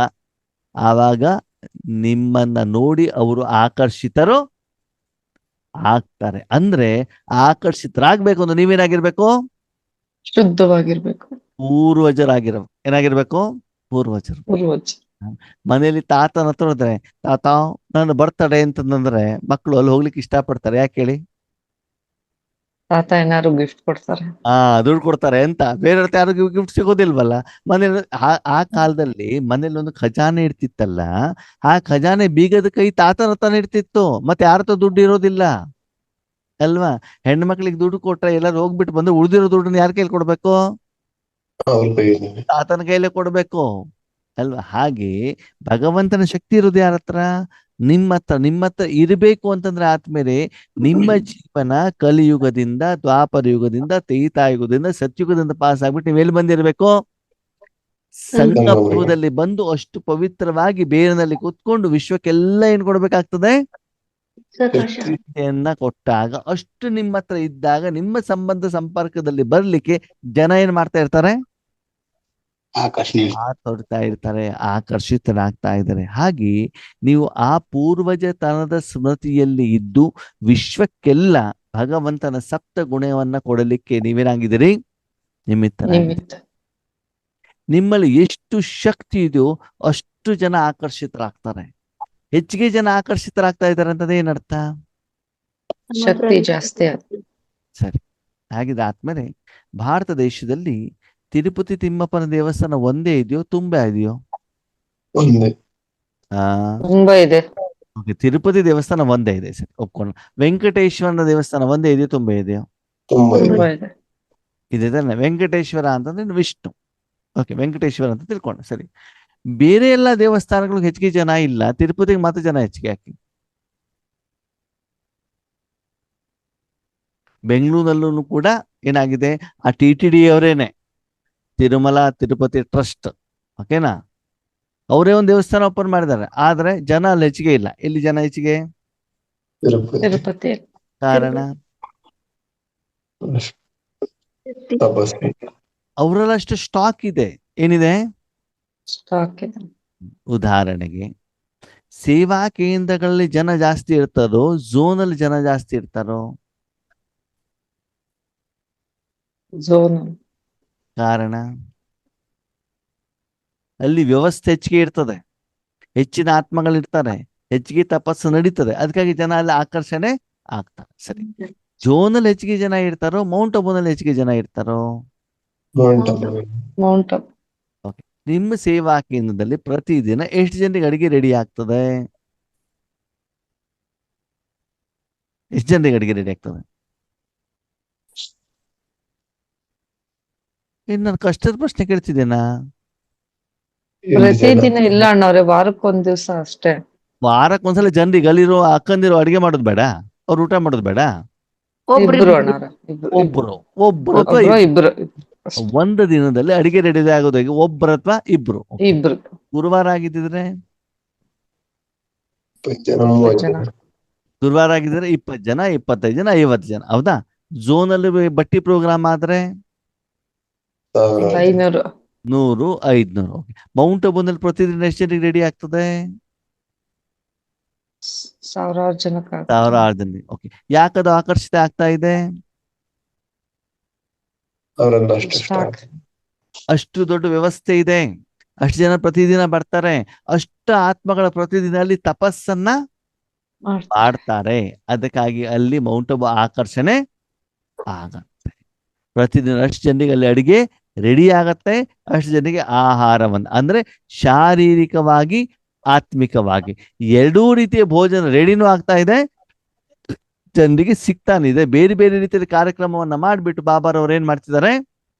ಆವಾಗ ನಿಮ್ಮನ್ನ ನೋಡಿ ಅವರು ಆಕರ್ಷಿತರು ಆಗ್ತಾರೆ. ಅಂದ್ರೆ ಆಕರ್ಷಿತರಾಗ್ಬೇಕು ಅಂದ್ರೆ ನೀವೇನಾಗಿರ್ಬೇಕು? ಶುದ್ಧವಾಗಿರ್ಬೇಕು. ಏನಾಗಿರ್ಬೇಕು? ಪೂರ್ವಜರು. ಪೂರ್ವಜ. ಮನೆಯಲ್ಲಿ ತಾತನ ಹತ್ರ ಹೋದ್ರೆ, ತಾತ ನಾನು ಬರ್ತಡೆ ಅಂತಂದ್ರೆ ಮಕ್ಕಳು ಅಲ್ಲಿ ಹೋಗ್ಲಿಕ್ಕೆ ಇಷ್ಟಪಡ್ತಾರೆ. ಯಾಕೆ ಹೇಳಿ? ತಾತ ಏನಾರು ಗಿಫ್ಟ್ ಕೊಡ್ತಾರೆ. ದುಡ್ಡು ಕೊಡ್ತಾರೆ ಅಂತ. ಬೇರೆ ಯಾರಿಗೂ ಗಿಫ್ಟ್ ಸಿಗೋದಿಲ್ವಲ್ಲ. ಮನೇಲಿ ಆ ಕಾಲದಲ್ಲಿ ಮನೇಲಿ ಒಂದು ಖಜಾನೆ ಇರ್ತಿತ್ತಲ್ಲ, ಆ ಖಜಾನೆ ಬೀಗದ ಕೈ ತಾತನ ಹತ್ರನೇ ಇರ್ತಿತ್ತು, ಮತ್ತೆ ಯಾರ ಹತ್ರ ದುಡ್ಡು ಇರೋದಿಲ್ಲ ಅಲ್ವಾ? ಹೆಣ್ಮಕ್ಳಿಗೆ ದುಡ್ಡು ಕೊಟ್ರೆ ಎಲ್ಲರೂ ಹೋಗ್ಬಿಟ್ಟು ಬಂದ್ರೆ ಉಳಿದಿರೋ ದುಡ್ಡನ್ನ ಯಾರ ಕೈಲಿ ಕೊಡ್ಬೇಕು? ತಾತನ ಕೈಲೇ ಕೊಡ್ಬೇಕು ಅಲ್ವಾ? ಹಾಗೆ ಭಗವಂತನ ಶಕ್ತಿ ಇರೋದು ಯಾರ ಹತ್ರ? ನಿಮ್ಮ ಹತ್ರ ಇರಬೇಕು ಅಂತಂದ್ರೆ ಆದ್ಮೇಲೆ ನಿಮ್ಮ ಜೀವನ ಕಲಿಯುಗದಿಂದ, ದ್ವಾಪರ ಯುಗದಿಂದ, ತ್ರೇತಾಯುಗದಿಂದ, ಸತ್ಯುಗದಿಂದ ಪಾಸ್ ಆಗ್ಬಿಟ್ಟು ನೀವೆಲ್ಲಿ ಬಂದಿರ್ಬೇಕು? ಸಂಗಮದಲ್ಲಿ ಬಂದು ಅಷ್ಟು ಪವಿತ್ರವಾಗಿ ಬೇರಿನಲ್ಲಿ ಕೂತ್ಕೊಂಡು ವಿಶ್ವಕ್ಕೆಲ್ಲ ಏನ್ ಕೊಡ್ಬೇಕಾಗ್ತದೆ? ಶಕ್ತಿಯನ್ನ ಕೊಟ್ಟಾಗ, ಅಷ್ಟು ನಿಮ್ಮ ಹತ್ರ ಇದ್ದಾಗ ನಿಮ್ಮ ಸಂಬಂಧ ಸಂಪರ್ಕದಲ್ಲಿ ಬರ್ಲಿಕ್ಕೆ ಜನ ಏನ್ ಮಾಡ್ತಾ ಇರ್ತಾರೆ? ತೊಡ್ತಾ ಇರ್ತಾರೆ, ಆಕರ್ಷಿತರಾಗ್ತಾ ಇದ್ದಾರೆ. ಹಾಗೆ ನೀವು ಆ ಪೂರ್ವಜತನದ ಸ್ಮೃತಿಯಲ್ಲಿ ಇದ್ದು ವಿಶ್ವಕ್ಕೆಲ್ಲ ಭಗವಂತನ ಸಪ್ತ ಗುಣವನ್ನ ಕೊಡಲಿಕ್ಕೆ ನೀವೇನಾಗಿದ್ದೀರಿ? ನಿಮಿತ್ತ. ನಿಮ್ಮಲ್ಲಿ ಎಷ್ಟು ಶಕ್ತಿ ಇದೆಯೋ ಅಷ್ಟು ಜನ ಆಕರ್ಷಿತರಾಗ್ತಾರೆ. ಹೆಚ್ಚಿಗೆ ಜನ ಆಕರ್ಷಿತರಾಗ್ತಾ ಇದ್ದಾರೆ ಅಂತಂದ್ರೆ ಏನರ್ಥ? ಶಕ್ತಿ ಜಾಸ್ತಿ. ಸರಿ. ಹಾಗಿದಾದ್ಮೇಲೆ ಭಾರತ ದೇಶದಲ್ಲಿ ತಿರುಪತಿ ತಿಮ್ಮಪ್ಪನ ದೇವಸ್ಥಾನ ಒಂದೇ ಇದೆಯೋ ತುಂಬಾ ಇದೆಯೋ? ತುಂಬಾ ಇದೆ. ತಿರುಪತಿ ದೇವಸ್ಥಾನ ಒಂದೇ ಇದೆ, ಸರಿ ಒಪ್ಕೊಂಡು. ವೆಂಕಟೇಶ್ವರನ ದೇವಸ್ಥಾನ ಒಂದೇ ಇದೆಯೋ ತುಂಬಾ ಇದೆಯೋ? ಇದೆ ತಾನೆ. ವೆಂಕಟೇಶ್ವರ ಅಂತಂದ್ರೆ ವಿಷ್ಣು. ಓಕೆ, ವೆಂಕಟೇಶ್ವರ ಅಂತ ತಿಳ್ಕೊಂಡು ಸರಿ. ಬೇರೆ ಎಲ್ಲ ದೇವಸ್ಥಾನಗಳಿಗೆ ಹೆಚ್ಚಿಗೆ ಜನ ಇಲ್ಲ, ತಿರುಪತಿಗೆ ಮಾತ್ರ ಜನ ಹೆಚ್ಚಿಗೆ. ಯಾಕೆ? ಬೆಂಗಳೂರಿನಲ್ಲೂ ಕೂಡ ಏನಾಗಿದೆ, ಆ TTD ಅವರೇನೆ ತಿರುಮಲ ತಿರುಪತಿ ಟ್ರಸ್ಟ್, ಓಕೆನಾ, ಅವರೇ ಒಂದು ದೇವಸ್ಥಾನ ಓಪನ್ ಮಾಡಿದ್ದಾರೆ. ಆದ್ರೆ ಜನ ಅಲ್ಲಿ ಹೆಚ್ಚಿಗೆ ಇಲ್ಲ. ಎಲ್ಲಿ ಜನ ಹೆಚ್ಚಿಗೆ? ತಿರುಪತಿ. ಕಾರಣ ಅವರಲ್ಲಷ್ಟು ಸ್ಟಾಕ್ ಇದೆ. ಏನಿದೆ? ಸ್ಟಾಕ್ ಇದೆ. ಉದಾಹರಣೆಗೆ ಸೇವಾ ಕೇಂದ್ರಗಳಲ್ಲಿ ಜನ ಜಾಸ್ತಿ ಇರ್ತಾರೋ, ಝೋನಲ್ಲಿ ಜನ ಜಾಸ್ತಿ ಇರ್ತಾರೋ? ಝೋನ್. ಕಾರಣ ಅಲ್ಲಿ ವ್ಯವಸ್ಥೆ ಹೆಚ್ಚಿಗೆ ಇರ್ತದೆ, ಹೆಚ್ಚಿನ ಆತ್ಮಗಳಿರ್ತಾರೆ, ಹೆಚ್ಚಿಗೆ ತಪಸ್ಸು ನಡೀತದೆ, ಅದಕ್ಕಾಗಿ ಜನ ಅಲ್ಲಿ ಆಕರ್ಷಣೆ ಆಗ್ತಾರೆ. ಸರಿ. ಝೋನಲ್ಲಿ ಹೆಚ್ಚಿಗೆ ಜನ ಇರ್ತಾರೋ, ಮೌಂಟ್ ಅಬುನಲ್ಲಿ ಹೆಚ್ಚಿಗೆ ಜನ ಇರ್ತಾರೋ? ಮೌಂಟ್ ಅಬು. ಓಕೆ. ನಿಮ್ಮ ಸೇವಾ ಕೇಂದ್ರದಲ್ಲಿ ಪ್ರತಿದಿನ ಎಷ್ಟು ಜನರಿಗೆ ಅಡಿಗೆ ರೆಡಿ ಆಗ್ತದೆ? ಎಷ್ಟು ಜನರಿಗೆ ಅಡಿಗೆ ರೆಡಿ ಆಗ್ತದೆ? ಇನ್ನು ನಾನು ಕಷ್ಟದ ಪ್ರಶ್ನೆ ಕೇಳ್ತಿದ್ದೇನಾ? 8 ಜನ. ಪ್ರತಿದಿನ ಇಲ್ಲ ಅಣ್ಣವ್ರೆ, ವಾರಕ್ಕೊಂದ್ ದಿವ್ಸ ಅಷ್ಟೇ. ವಾರಕ್ಕೊಂದ್ಸಲ ಜನರಿಗೆ ಅಲ್ಲಿರೋ ಅಕ್ಕಂದಿರೋ ಅಡಿಗೆ ಮಾಡೋದು ಬೇಡ, ಅವ್ರು ಊಟ ಮಾಡೋದು ಬೇಡ. ಒಬ್ರು ಇಬ್ರು ಇಬ್ರು ಅಣ್ಣವ್ರೆ, ಒಬ್ರು ಅಥವಾ ಒಬ್ರು ಇಬ್ರು. ಇಬ್ರು ಅಷ್ಟೇ. ಒಂದು ದಿನದಲ್ಲಿ ಅಡಿಗೆ ರೆಡಿ ಆಗೋದಾಗಿ ಒಬ್ರು ಅಥವಾ ಇಬ್ರು. Okay. ಇಬ್ರು. ಗುರುವಾರ ಆಗಿದ್ದಿದ್ರೆ 20 ಜನ, 20 30 ಜನ. ಜನ. ಗುರುವಾರ ಆಗಿದ್ರೆ 20 ಜನ, 25 ಜನ, 50 ಜನ. ಹೌದಾ? ಝೋನಲ್ಲಿ ಬಟ್ಟಿ ಪ್ರೋಗ್ರಾಮ್ ಆದ್ರೆ 1000 ಜನ. 500. 100, 500. ಮೌಂಟ್ ಅಬುನಲ್ಲಿ ಪ್ರತಿದಿನ ಎಷ್ಟು ಜನರಿಗೆ ರೆಡಿ ಆಗ್ತದೆ? 1000 ಜನಕ್ಕೆ 1000 ಜನ. ಓಕೆ, ಯಾಕದು ಆಕರ್ಷಿತ ಆಗ್ತಾ ಇದೆ? ಅವರನ್ನ ಅಷ್ಟು ಸ್ಟಾಕ್. ಅಷ್ಟು ದೊಡ್ಡ ವ್ಯವಸ್ಥೆ ಇದೆ, ಅಷ್ಟು ಜನ ಪ್ರತಿದಿನ ಬರ್ತಾರೆ, ಅಷ್ಟು ಆತ್ಮಗಳ ಪ್ರತಿದಿನ ಅಲ್ಲಿ ತಪಸ್ಸನ್ನ ಮಾಡ್ತಾರೆ. ಅದಕ್ಕಾಗಿ ಅಲ್ಲಿ ಮೌಂಟ್ ಅಬು ಆಕರ್ಷಣೆ ಆಗತ್ತೆ. ಪ್ರತಿದಿನ ಅಷ್ಟು ಜನರಿಗೆ ಅಲ್ಲಿ ಅಡಿಗೆ ರೆಡಿ ಆಗತ್ತೆ, ಅಷ್ಟು ಜನರಿಗೆ ಆಹಾರವನ್ನು ಅಂದ್ರೆ ಶಾರೀರಿಕವಾಗಿ ಆತ್ಮಿಕವಾಗಿ ಎರಡೂ ರೀತಿಯ ಭೋಜನ ರೆಡಿನೂ ಆಗ್ತಾ ಇದೆ, ಜನರಿಗೆ ಸಿಗ್ತಾನಿದೆ. ಬೇರೆ ಬೇರೆ ರೀತಿಯ ಕಾರ್ಯಕ್ರಮವನ್ನ ಮಾಡಿಬಿಟ್ಟು ಬಾಬಾರವ್ರು ಏನ್ ಮಾಡ್ತಿದ್ದಾರೆ?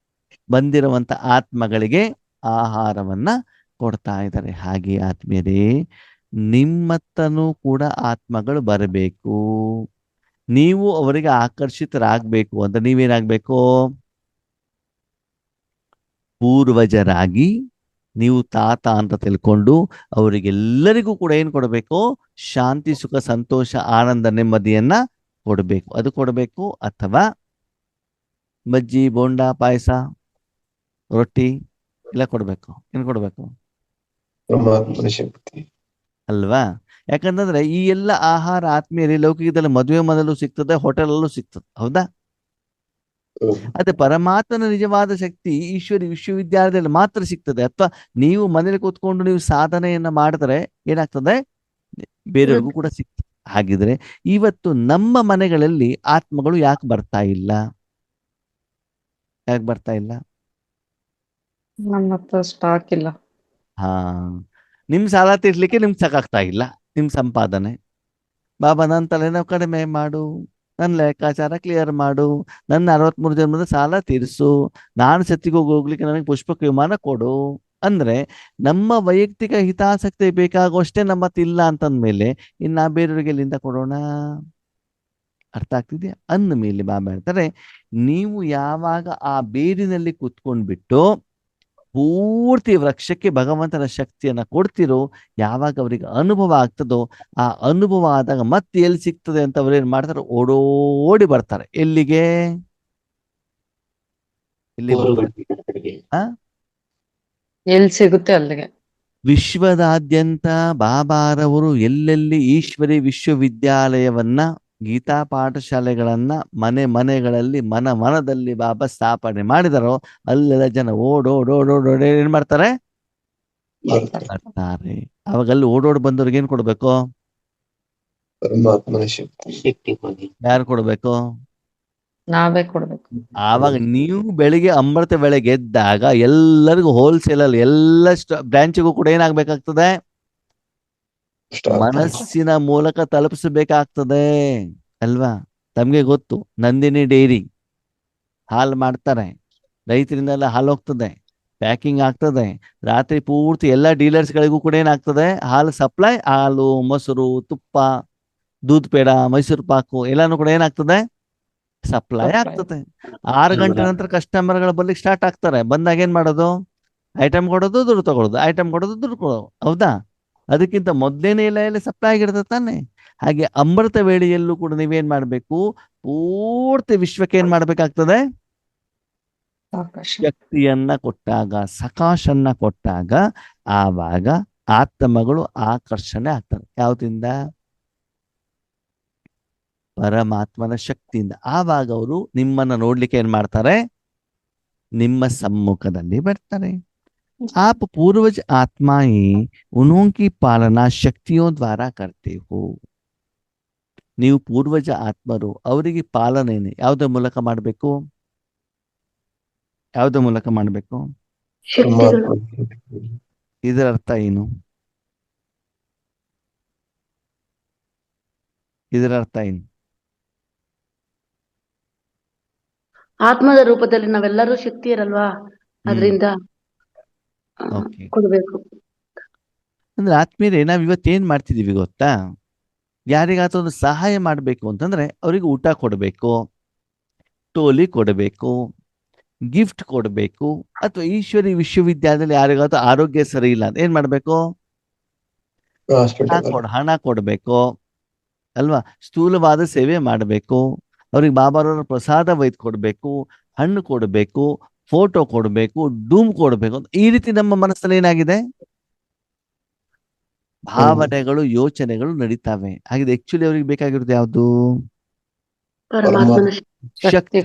ಬಂದಿರುವಂತ ಆತ್ಮಗಳಿಗೆ ಆಹಾರವನ್ನ ಕೊಡ್ತಾ ಇದ್ದಾರೆ. ಹಾಗೆ ಆತ್ಮೀಯರೇ, ನಿಮ್ಮತ್ತನೂ ಕೂಡ ಆತ್ಮಗಳು ಬರಬೇಕು, ನೀವು ಅವರಿಗೆ ಆಕರ್ಷಿತರಾಗಬೇಕು ಅಂತ ನೀವೇನಾಗಬೇಕು? ಪೂರ್ವಜರಾಗಿ ನೀವು ತಾತ ಅಂತ ತಿಳ್ಕೊಂಡು ಅವರಿಗೆಲ್ಲರಿಗೂ ಕೂಡ ಏನು ಕೊಡಬೇಕು? ಶಾಂತಿ, ಸುಖ, ಸಂತೋಷ, ಆನಂದ, ನೆಮ್ಮದಿಯನ್ನ ಕೊಡಬೇಕು. ಅದು ಕೊಡಬೇಕು. ಅಥವಾ ಬಜ್ಜಿ, ಬೋಂಡ, ಪಾಯಸ, ರೊಟ್ಟಿ ಎಲ್ಲ ಕೊಡಬೇಕು. ಏನು ಕೊಡಬೇಕು? ಪರಮಾತ್ಮನ ಶಕ್ತಿ ಅಲ್ವಾ? ಯಾಕಂತಂದ್ರೆ ಈ ಎಲ್ಲ ಆಹಾರ ಆತ್ಮೀಯರಿ ಲೌಕಿಕದಲ್ಲಿ ಮದುವೆ ಮನೆಯಲ್ಲೂ ಸಿಗ್ತದೆ, ಹೋಟೆಲಲ್ಲೂ ಸಿಗ್ತದೆ. ಹೌದಾ? ಅದೇ ಪರಮಾತ್ಮನ ನಿಜವಾದ ಶಕ್ತಿ ಈಶ್ವರಿ ವಿಶ್ವವಿದ್ಯಾಲಯದಲ್ಲಿ ಮಾತ್ರ ಸಿಗ್ತದೆ. ಅಥವಾ ನೀವು ಮನೇಲಿ ಕೂತ್ಕೊಂಡು ನೀವು ಸಾಧನೆಯನ್ನ ಮಾಡಿದ್ರೆ ಏನಾಗ್ತದೆ? ಬೇರೆಯವ್ರಿಗೂ ಕೂಡ ಸಿಗ್ತದೆ. ಹಾಗಿದ್ರೆ ಇವತ್ತು ನಮ್ಮ ಮನೆಗಳಲ್ಲಿ ಆತ್ಮಗಳು ಯಾಕೆ ಬರ್ತಾ ಇಲ್ಲ? ಯಾಕೆ ಬರ್ತಾ ಇಲ್ಲ? ನಮ್ಮ ಹತ್ರ ಸ್ಟಾಕ್ ಇಲ್ಲ. ಹಾ, ನಿಮ್ ಸಾಲ ತೀರ್ಲಿಕ್ಕೆ ನಿಮ್ಗೆ ಸಾಕಾಗ್ತಾ ಇಲ್ಲ, ನಿಮ್ ಸಂಪಾದನೆ. ಬಾಬಾ ನನ್ನ ತಲೆನೋವು ಕಡಿಮೆ ಮಾಡು, ನನ್ನ ಲೆಕ್ಕಾಚಾರ ಕ್ಲಿಯರ್ ಮಾಡು, ನನ್ನ 63 ಜನ್ಮದ ಸಾಲ ತೀರಿಸು, ನಾನು ಸತ್ತಿಗೆ ಹೋಗ್ಲಿಕ್ಕೆ ನನಗೆ ಪುಷ್ಪಕ ವಿಮಾನ ಕೊಡು ಅಂದ್ರೆ ನಮ್ಮ ವೈಯಕ್ತಿಕ ಹಿತಾಸಕ್ತಿ ಬೇಕಾಗುವಷ್ಟೇ ನಮ್ಮತ್ತಿಲ್ಲ ಅಂತಂದ್ಮೇಲೆ ಇನ್ನು ಬೇರೆಯವ್ರಿಗೆ ಎಲ್ಲಿಂದ ಕೊಡೋಣ? ಅರ್ಥ ಆಗ್ತಿದ್ಯಾ? ಅಂದ ಮೇಲೆ ಬಾಬಾ ಹೇಳ್ತಾರೆ, ನೀವು ಯಾವಾಗ ಆ ಬೇರಿನಲ್ಲಿ ಕುತ್ಕೊಂಡ್ಬಿಟ್ಟು ಪೂರ್ತಿ ವೃಕ್ಷಕ್ಕೆ ಭಗವಂತನ ಶಕ್ತಿಯನ್ನ ಕೊಡ್ತಿರೋ, ಯಾವಾಗ ಅವರಿಗೆ ಅನುಭವ ಆಗ್ತದೋ, ಆ ಅನುಭವ ಆದಾಗ ಮತ್ತೆ ಎಲ್ಲಿ ಸಿಗ್ತದೆ ಅಂತ ಅವ್ರು ಏನ್ ಮಾಡ್ತಾರೆ? ಓಡೋಡಿ ಬರ್ತಾರೆ. ಎಲ್ಲಿಗೆ? ಎಲ್ಲಿ ಬರ್ತಾರೆ? ಎಲ್ಲಿ ಸಿಗುತ್ತೆ ಅಲ್ಲಿಗೆ. ವಿಶ್ವದಾದ್ಯಂತ ಬಾಬಾರವರು ಎಲ್ಲೆಲ್ಲಿ ಈಶ್ವರಿ ವಿಶ್ವವಿದ್ಯಾಲಯವನ್ನ, ಗೀತಾ ಪಾಠಶಾಲೆಗಳನ್ನ ಮನೆ ಮನೆಗಳಲ್ಲಿ ಮನದಲ್ಲಿ ಬಾಬಾ ಸ್ಥಾಪನೆ ಮಾಡಿದಾರೋ ಅಲ್ಲೆಲ್ಲ ಜನ ಓಡೋಡೋಡೋಡೋಡಿ ಏನ್ ಮಾಡ್ತಾರೆ? ಬರ್ತಾರೆ. ಅವಾಗ ಅಲ್ಲಿ ಓಡೋಡ್ ಬಂದವ್ರಿಗೆ ಏನ್ ಕೊಡ್ಬೇಕು? ಪರಮಾತ್ಮನ ಶಕ್ತಿ ಯಾರು ಕೊಡ್ಬೇಕು? ನಾವೇ ಕೊಡ್ಬೇಕು. ಆವಾಗ ನೀವು ಬೆಳಿಗ್ಗೆ ಅಮೃತ ವೇಳೆ ಗೆದ್ದಾಗ ಎಲ್ಲರಿಗೂ ಹೋಲ್ಸೇಲ್ ಅಲ್ಲಿ ಎಲ್ಲ ಬ್ರಾಂಚಿಗೂ ಕೂಡ ಏನಾಗ್ಬೇಕಾಗ್ತದೆ? ಮನಸ್ಸಿನ ಮೂಲಕ ತಲುಪಿಸಬೇಕಾಗ್ತದೆ ಅಲ್ವಾ? ತಮ್ಗೆ ಗೊತ್ತು, ನಂದಿನಿ ಡೈರಿ ಹಾಲು ಮಾಡ್ತಾರೆ, ರೈತರಿಂದೆಲ್ಲ ಹಾಲು ಹೋಗ್ತದೆ, ಪ್ಯಾಕಿಂಗ್ ಆಗ್ತದೆ, ರಾತ್ರಿ ಪೂರ್ತಿ ಎಲ್ಲ ಡೀಲರ್ಸ್ಗಳಿಗೂ ಕೂಡ ಏನಾಗ್ತದೆ? ಹಾಲು ಸಪ್ಲೈ. ಹಾಲು, ಮೊಸರು, ತುಪ್ಪ, ದೂದ್ ಪೇಡ, ಮೈಸೂರು ಪಾಕು ಎಲ್ಲಾನು ಕೂಡ ಏನಾಗ್ತದೆ? ಸಪ್ಲೈ ಆಗ್ತದೆ. 6 ಗಂಟೆ ನಂತರ ಕಸ್ಟಮರ್ಗಳು ಬರ್ಲಿಕ್ಕೆ ಸ್ಟಾರ್ಟ್ ಆಗ್ತಾರೆ. ಬಂದಾಗ ಏನ್ ಮಾಡೋದು? ಐಟಮ್ ಕೊಡೋದು, ದುಡ್ಡು ತಗೊಳ್ಳೋದು, ಐಟಮ್ ಕೊಡೋದು, ದುಡ್ಡು ಕೊಡೋದು. ಹೌದಾ? ಅದಕ್ಕಿಂತ ಮೊದಲೇನೆ ಎಲ್ಲ ಸಪ್ಲೈ ಆಗಿರ್ತದೆ ತಾನೆ. ಹಾಗೆ ಅಮೃತ ವೇಳೆಯಲ್ಲೂ ಕೂಡ ನೀವೇನ್ ಮಾಡ್ಬೇಕು? ಪೂರ್ತಿ ವಿಶ್ವಕ್ಕೆ ಏನ್ ಮಾಡ್ಬೇಕಾಗ್ತದೆ? ಶಕ್ತಿಯನ್ನ ಕೊಟ್ಟಾಗ, ಸಕಾಶನ್ನ ಕೊಟ್ಟಾಗ ಆವಾಗ ಆತ್ಮಗಳು ಆಕರ್ಷಣೆ ಆಗ್ತವೆ. ಯಾವ್ದಿಂದ? ಪರಮಾತ್ಮನ ಶಕ್ತಿಯಿಂದ. ಆವಾಗ ಅವರು ನಿಮ್ಮನ್ನ ನೋಡ್ಲಿಕ್ಕೆ ಏನ್ ಮಾಡ್ತಾರೆ? ನಿಮ್ಮ ಸಮ್ಮುಖದಲ್ಲಿ ಬರ್ತಾರೆ. आप पूर्वज आत्माएं उन्हों की पालना शक्तियों द्वारा करते हो. ನೀವು ಪೂರ್ವಜ ಆತ್ಮರು, ಅವರಿಗೆ ಪಾಲನೆಯನ್ನು ಯಾವುದರ ಮೂಲಕ ಮಾಡಬೇಕು? ಯಾವುದರ ಮೂಲಕ ಮಾಡಬೇಕು? ಶಕ್ತಿಗಳು. ಇದರ ಅರ್ಥ ಏನು? ಇದರ ಅರ್ಥ ಏನು? ಆತ್ಮದ ರೂಪದಲ್ಲಿ ನಾವೆಲ್ಲರೂ ಶಕ್ತಿ ಇರಲ್ವಾ, ಅದರಿಂದ ಓಕೆ. ಕೊಡ್ಬೇಕು. ಅಂದ್ರೆ ಆತ್ಮೀಯರೇ, ನಾವ್ ಇವತ್ತೇನ್ ಮಾಡ್ತಿದೀವಿ ಗೊತ್ತಾ? ಯಾರಿಗಾದ್ರೂ ಒಂದು ಸಹಾಯ ಮಾಡ್ಬೇಕು ಅಂತಂದ್ರೆ ಅವ್ರಿಗೆ ಊಟ ಕೊಡಬೇಕು, ಟೋಲಿ ಕೊಡಬೇಕು, ಗಿಫ್ಟ್ ಕೊಡಬೇಕು, ಅಥವಾ ಈಶ್ವರಿ ವಿಶ್ವವಿದ್ಯಾಲಯದಲ್ಲಿ ಯಾರಿಗಾದ್ರೂ ಆರೋಗ್ಯ ಸರಿ ಇಲ್ಲ ಅಂತ ಏನ್ ಮಾಡ್ಬೇಕು? ಹಾಸ್ಪಿಟಲ್ ಹಣ ಕೊಡಬೇಕು ಅಲ್ವಾ? ಸ್ಥೂಲವಾದ ಸೇವೆ ಮಾಡಬೇಕು, ಅವ್ರಿಗೆ ಬಾಬಾರವರ ಪ್ರಸಾದ ಒಯ್ದು ಕೊಡಬೇಕು, ಹಣ್ಣು ಕೊಡಬೇಕು, ಫೋಟೋ ಕೊಡಬೇಕು, ಡೂಮ್ ಕೊಡಬೇಕು. ಈ ರೀತಿ ನಮ್ಮ ಮನಸ್ಸಲ್ಲಿ ಏನಾಗಿದೆ? ಭಾವನೆಗಳು, ಯೋಚನೆಗಳು ನಡೀತಾವೆ. ಹಾಗೆ ಆಕ್ಚುಲಿ ಅವ್ರಿಗೆ ಬೇಕಾಗಿರೋದು ಯಾವುದು? ಪರಮಾತ್ಮನ ಶಕ್ತಿ. ಶಕ್ತಿ.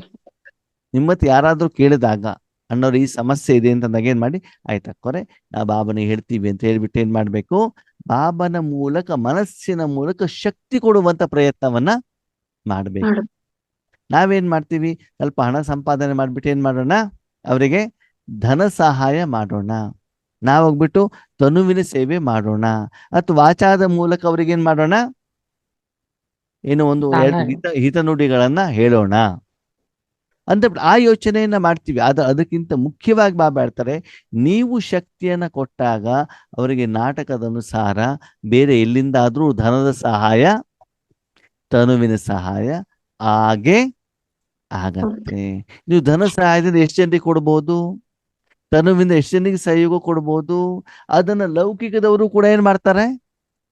ನಿಮ್ಮತ್ ಯಾರಾದ್ರೂ ಕೇಳಿದಾಗ ಅಣ್ಣವ್ರು ಈ ಸಮಸ್ಯೆ ಇದೆ ಅಂತಂದಾಗ ಏನ್ ಮಾಡಿ, ಆಯ್ತಕ್ಕೋರೆ ನಾ ಬಾಬನಿಗೆ ಹೇಳ್ತೀವಿ ಅಂತ ಹೇಳ್ಬಿಟ್ಟು ಏನ್ ಮಾಡ್ಬೇಕು? ಬಾಬನ ಮೂಲಕ, ಮನಸ್ಸಿನ ಮೂಲಕ ಶಕ್ತಿ ಕೊಡುವಂತ ಪ್ರಯತ್ನವನ್ನ ಮಾಡ್ಬೇಕು. ನಾವೇನ್ ಮಾಡ್ತೀವಿ? ಸ್ವಲ್ಪ ಹಣ ಸಂಪಾದನೆ ಮಾಡ್ಬಿಟ್ಟು ಏನ್ ಮಾಡೋಣ? ಅವರಿಗೆ ಧನ ಸಹಾಯ ಮಾಡೋಣ, ನಾವೋಗ್ಬಿಟ್ಟು ತನುವಿನ ಸೇವೆ ಮಾಡೋಣ, ಅಥವಾ ವಾಚಾದ ಮೂಲಕ ಅವ್ರಿಗೆ ಏನ್ ಮಾಡೋಣ? ಏನೋ ಒಂದು ಹಿತನುಡಿಗಳನ್ನ ಹೇಳೋಣ ಅಂತ ಆ ಯೋಚನೆಯನ್ನ ಮಾಡ್ತೀವಿ. ಅದಕ್ಕಿಂತ ಮುಖ್ಯವಾಗಿ ಬಾಬಾ ಹೇಳ್ತಾರೆ, ನೀವು ಶಕ್ತಿಯನ್ನ ಕೊಟ್ಟಾಗ ಅವರಿಗೆ ನಾಟಕದ ಅನುಸಾರ ಬೇರೆ ಎಲ್ಲಿಂದಾದ್ರೂ ಧನದ ಸಹಾಯ, ತನುವಿನ ಸಹಾಯ ಹಾಗೆ ಆಗತ್ತೆ. ನೀವು ಧನ ಸಹಾಯದಿಂದ ಎಷ್ಟು ಜನರಿಗೆ ಕೊಡ್ಬೋದು? ತನುವಿಂದ ಎಷ್ಟು ಜನರಿಗೆ ಸಹಯೋಗ ಕೊಡ್ಬೋದು? ಅದನ್ನ ಲೌಕಿಕದವರು ಕೂಡ ಏನ್ ಮಾಡ್ತಾರೆ?